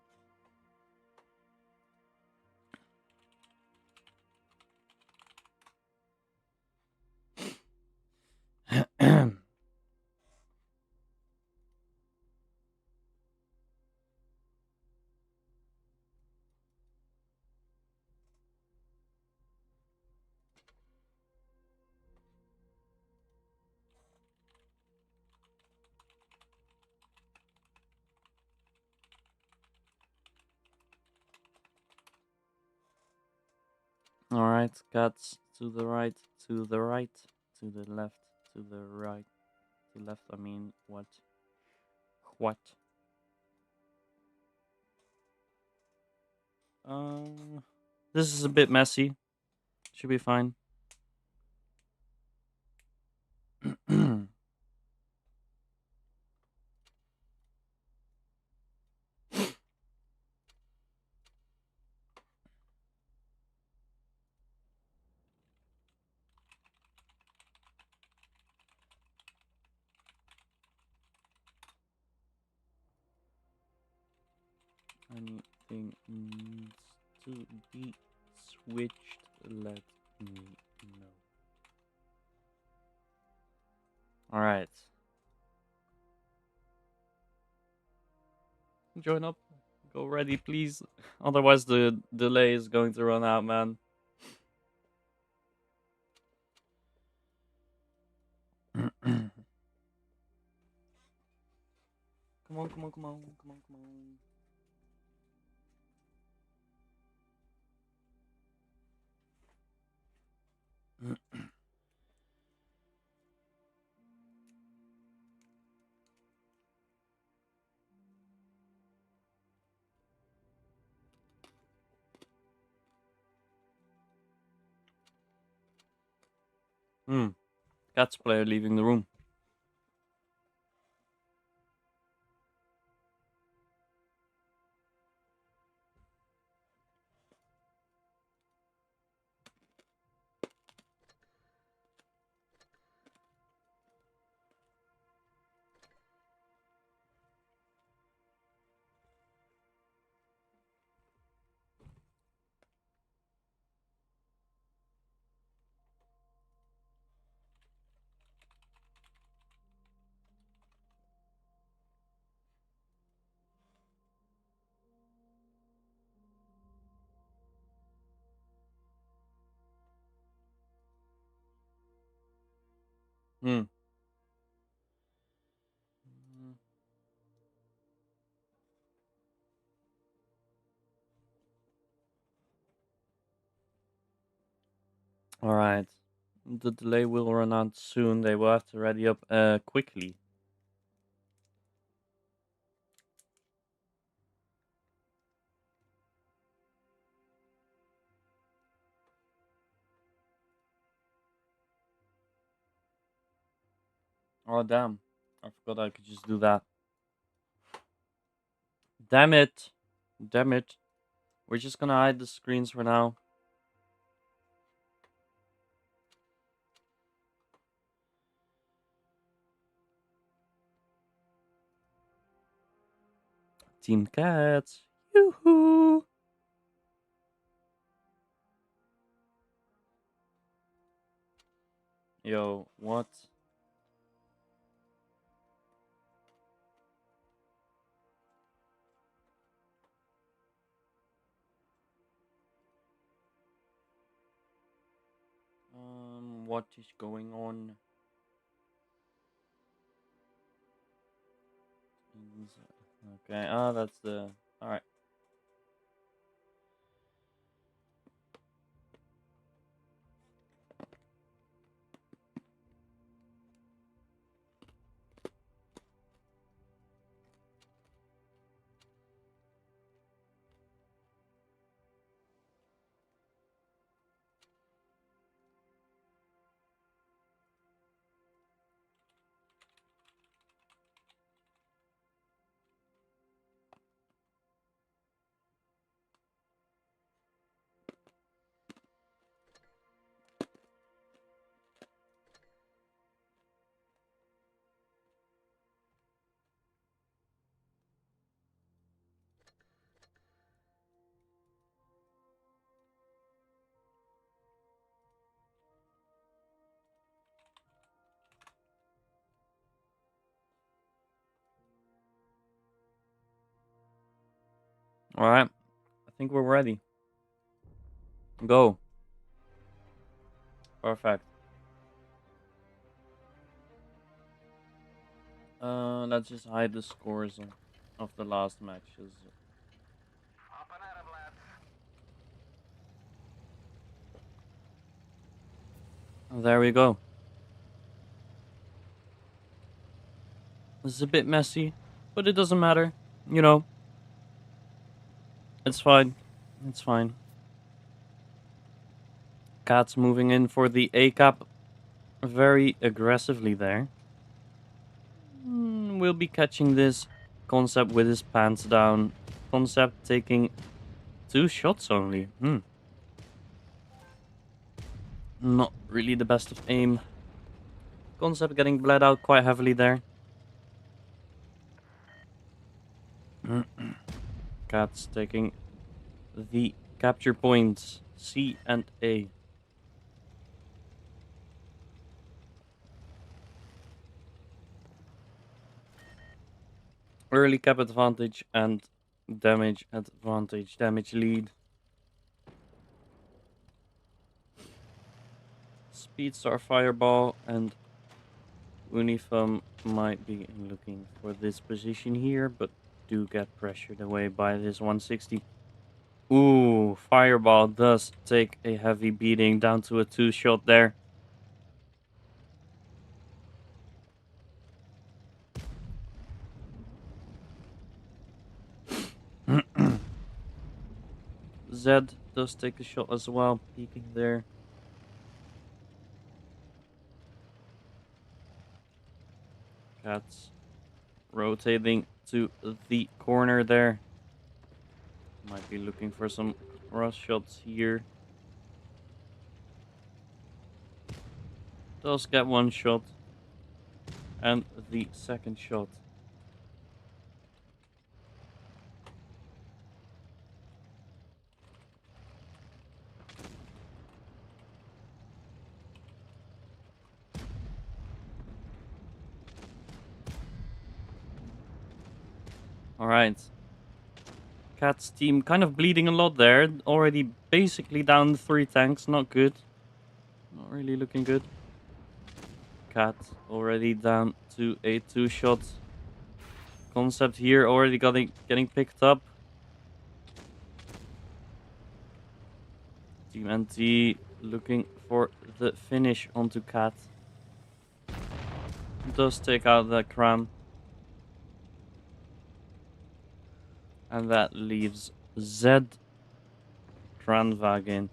All right, cats to the right, to the right, to the left, to the right, to left. I mean, what? What? This is a bit messy. Should be fine. Anything needs to be switched, let me know. Alright. Join up. Go ready, please. Otherwise the delay is going to run out, man. Come on. Cats player leaving the room. Hmm. All right. The delay will run out soon. They will have to ready up quickly. Oh damn. I forgot I could just do that. Damn it. Damn it. We're just gonna hide the screens for now. Team Cats. Yoo-hoo. Yo, what? What is going on? Okay, that's the... Alright. Alright. I think we're ready. Go. Perfect. Let's just hide the scores of the last matches. There we go. This is a bit messy, but it doesn't matter. You know, it's fine. It's fine. Cat's moving in for the A cap very aggressively there. We'll be catching this Concept with his pants down. Concept taking 2 shots only. Not really the best of aim. Concept getting bled out quite heavily there. Cat's taking the capture points C and A. Early cap advantage and damage advantage. Damage lead. Speedstar Fireball and Unifum might be looking for this position here, but do get pressured away by this 160. Ooh, Fireball does take a heavy beating down to a 2-shot there. Zed does take a shot as well, peeking there. Cat's rotating to the corner there. Might be looking for some cross shots here. Does get one shot. And the second shot. Alright. Cat's team kind of bleeding a lot there. Already basically down 3 tanks. Not good. Not really looking good. Cat already down to a 2-shot. Concept here already getting picked up. Team NT looking for the finish onto Cat. Does take out the Kram. And that leaves Zed, Kranwagen,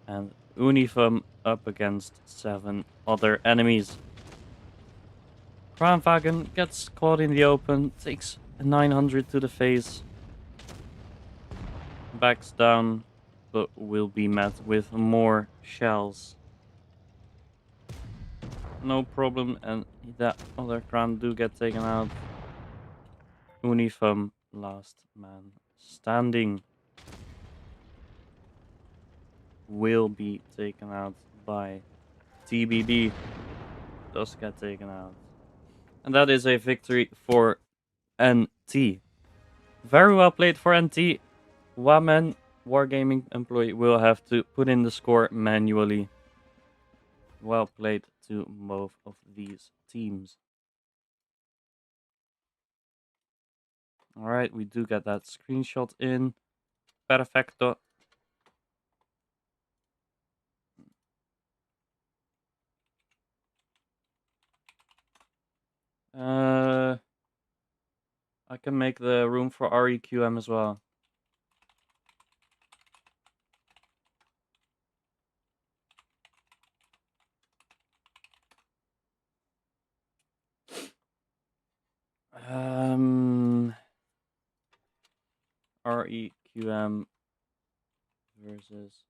and Uniform up against 7 other enemies. Kranwagen gets caught in the open, takes a 900 to the face, backs down, but will be met with more shells. No problem, and that other Kran do get taken out. Uniform, last man standing, will be taken out by TBB. Does get taken out. And that is a victory for NT. Very well played for NT. Waman, Wargaming employee, will have to put in the score manually. Well played to both of these teams. Alright, we do get that screenshot in. Perfecto. I can make the room for REQM as well. REQM versus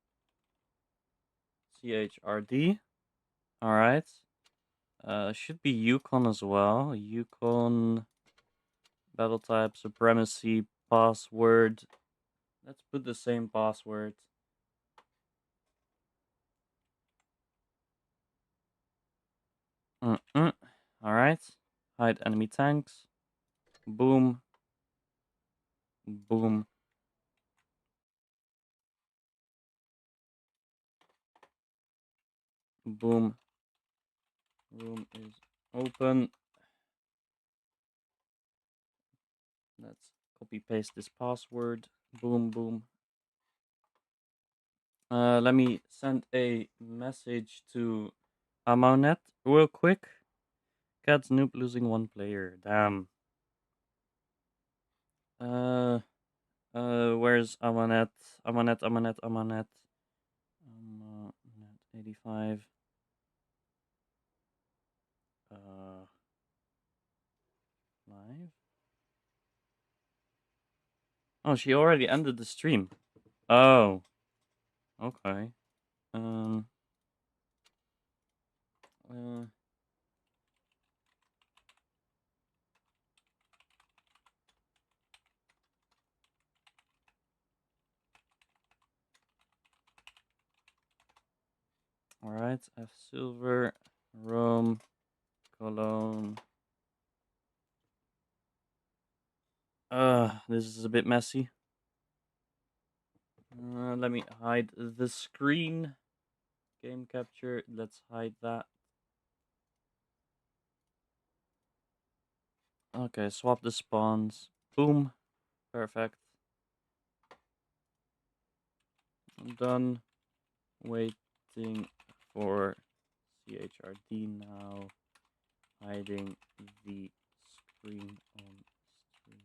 CHRD. Alright. Should be Yukon as well. Yukon, battle type, supremacy, password. Let's put the same password. Alright. Hide enemy tanks. Boom. Boom. Boom. Room is open. Let's copy paste this password. Boom, boom. Let me send a message to Amonet real quick. Cat's noob losing 1 player. Damn. Where's Amonet? Amonet. 85. Live. Oh, she already ended the stream. Oh. Okay. Alright, F silver, Rome, Cologne. This is a bit messy. Let me hide the screen. Game capture, let's hide that. Okay, swap the spawns. Boom. Perfect. I'm done. Waiting for CHRD now. Hiding the screen on stream.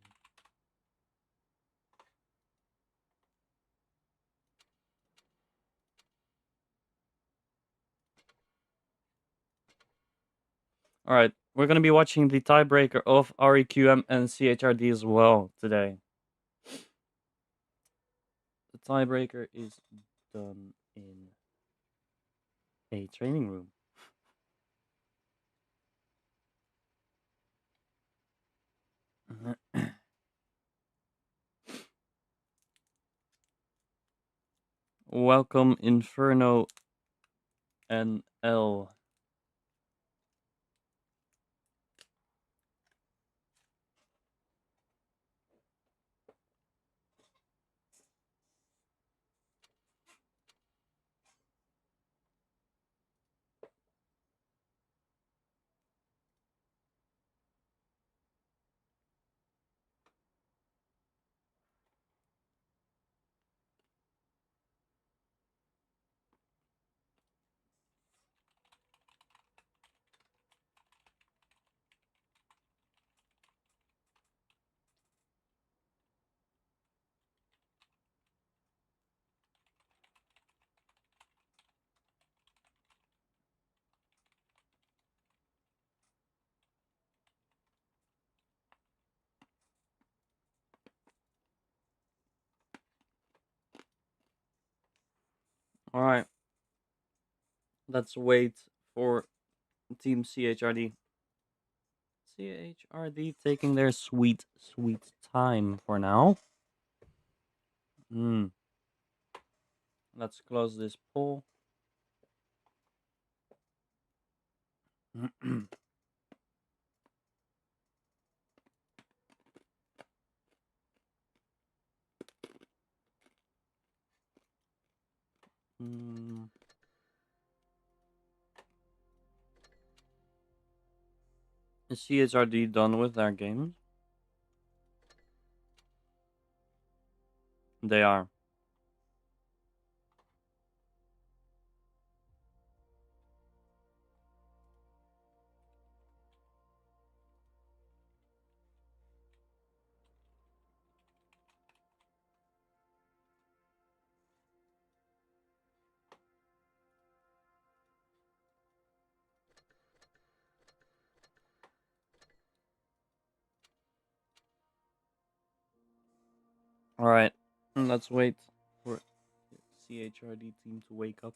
Alright, We're going to be watching the tiebreaker of REQM and CHRD as well today. The tiebreaker is done in a training room. Welcome, Inferno NL. All right. Let's wait for Team CHRD. CHRD taking their sweet time for now. Let's close this poll. Is CHRD done with their games? They are. All right. Let's wait for the CHRD team to wake up.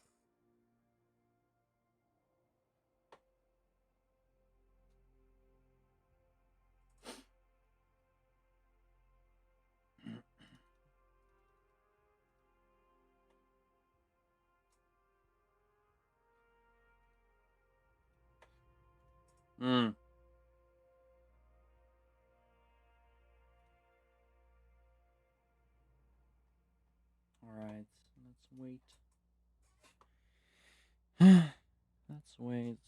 All right. Let's wait. Let's wait.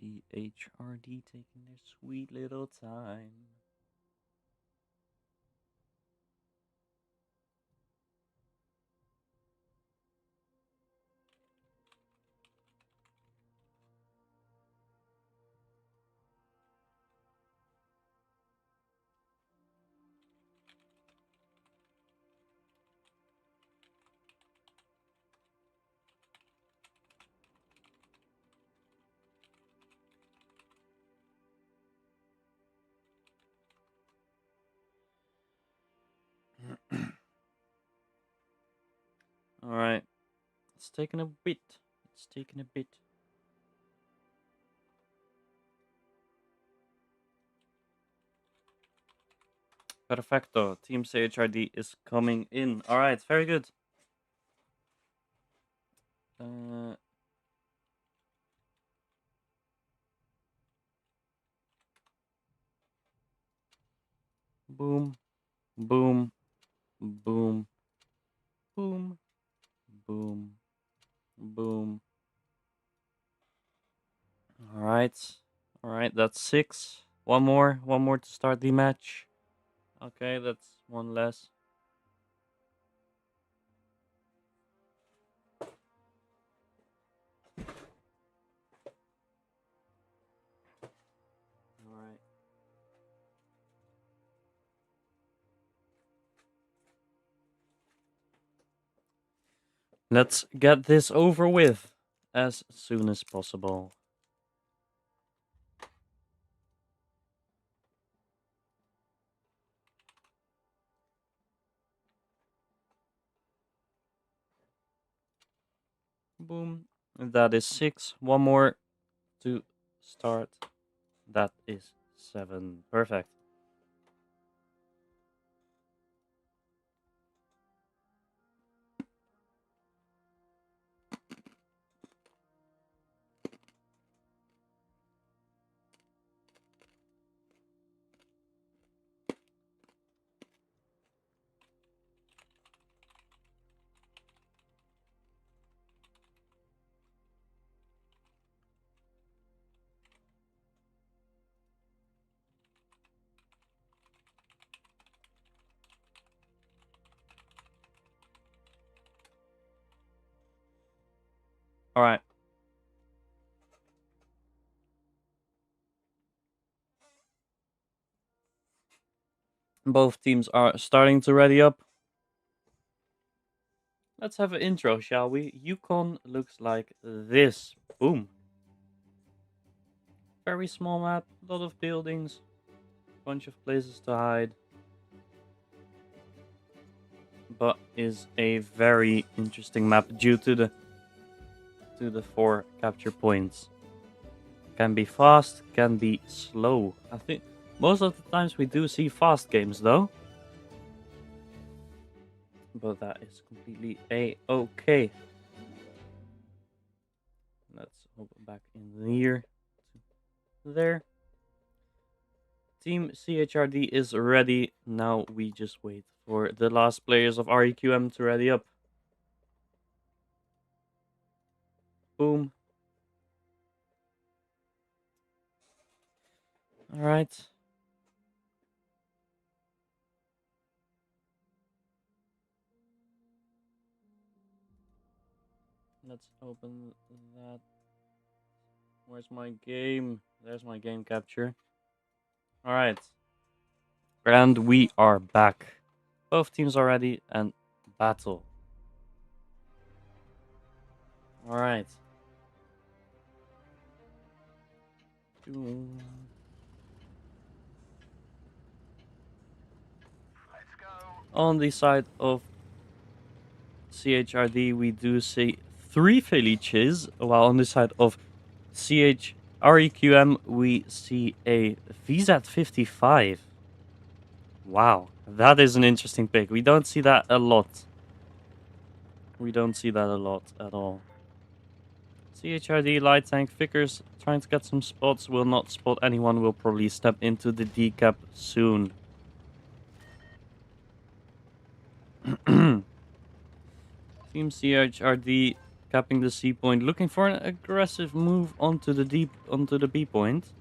CHRD taking their sweet little time. All right. It's taking a bit. It's taking a bit. Perfecto. Team CHRD is coming in. All right. Very good. Boom. Boom. Boom. Boom. Boom. Boom. Alright. Alright, that's 6. One more to start the match. Okay, that's one less. Alright. Let's get this over with as soon as possible. Boom. That is 6. One more to start. That is 7. Perfect. Alright. Both teams are starting to ready up. Let's have an intro, shall we? Yukon looks like this. Boom. Very small map, a lot of buildings, bunch of places to hide. But is a very interesting map due to the 4 capture points. Can be fast, can be slow. I think most of the times we do see fast games though. But that is completely a-okay. Let's open back in here. There. Team CHRD is ready. Now we just wait for the last players of REQM to ready up. Boom. Alright. Let's open that. Where's my game? There's my game capture. Alright. And we are back. Both teams are ready and battle. Alright. On the side of CHRD, we do see 3 Felices, while on the side of REQM, we see a VZ55. Wow, that is an interesting pick. We don't see that a lot. We don't see that a lot at all. CHRD light tank Vickers trying to get some spots, will not spot anyone, will probably step into the decap soon. Team CHRD capping the C point, looking for an aggressive move onto the B point.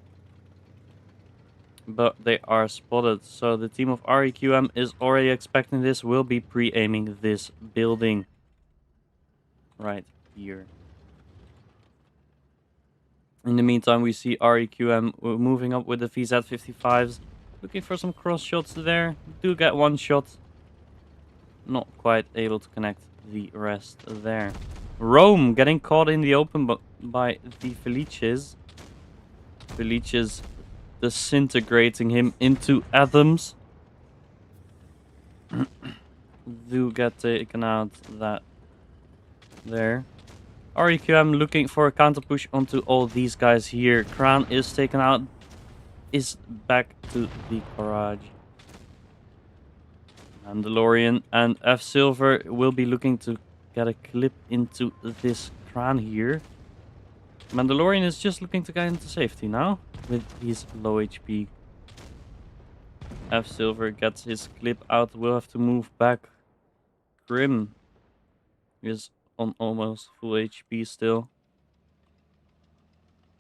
But they are spotted, so the team of REQM is already expecting this, will be pre-aiming this building right here. In the meantime, we see REQM moving up with the VZ55s, looking for some cross shots there. Do get one shot. Not quite able to connect the rest there. Rome getting caught in the open by the Felices. Felices disintegrating him into atoms. Do get taken out that there. REQM looking for a counter push onto all these guys here. Kran is taken out. Is back to the garage. Mandalorian and F Silver will be looking to get a clip into this Kran here. Mandalorian is just looking to get into safety now with his low HP. F Silver gets his clip out. We'll have to move back. Grim is on almost full HP still.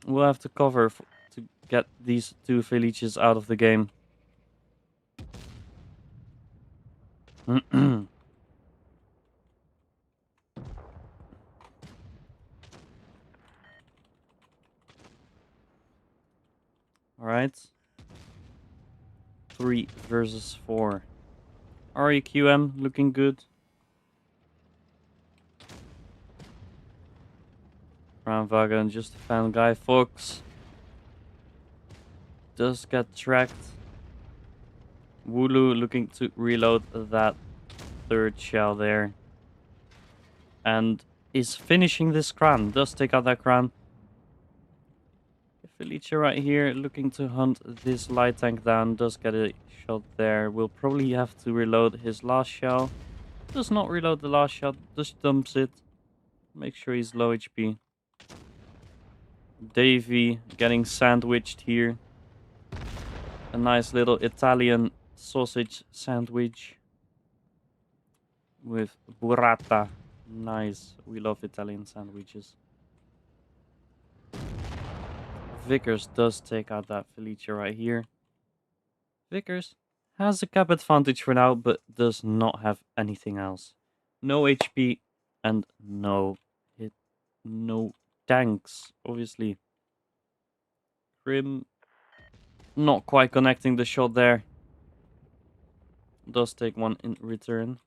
We'll have to cover to get these two Felices out of the game. Alright. 3 versus 4. REQM looking good. Wagon just found Guy Fox. Does get tracked. Wooloo looking to reload that third shell there. And is finishing this Kran. Does take out that Kran. Felicia right here looking to hunt this light tank down. Does get a shot there. Will probably have to reload his last shell. Does not reload the last shot. Just dumps it. Make sure he's low HP. Davey getting sandwiched here. A nice little Italian sausage sandwich with burrata. Nice. We love Italian sandwiches. Vickers does take out that Felicia right here. Vickers has a cap advantage for now, but does not have anything else. No HP and no hit. No tanks, obviously. Grim not quite connecting the shot there. Does take one in return.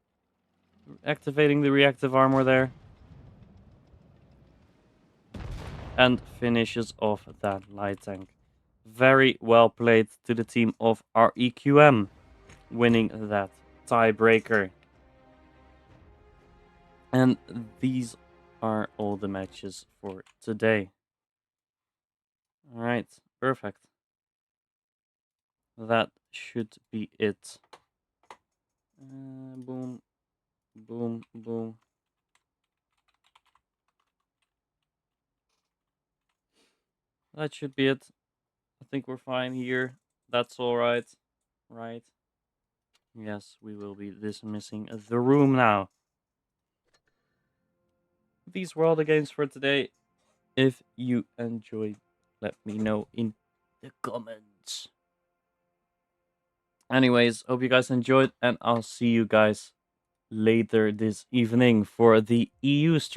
Activating the reactive armor there. And finishes off that light tank. Very well played to the team of REQM, winning that tiebreaker. And these are all the matches for today. Alright, perfect. That should be it. Boom, boom, boom. That should be it. I think we're fine here. That's alright. Right. Yes, we will be dismissing the room now. These were all the games for today. If you enjoyed, let me know in the comments. Anyways, hope you guys enjoyed, and I'll see you guys later this evening for the EU stream.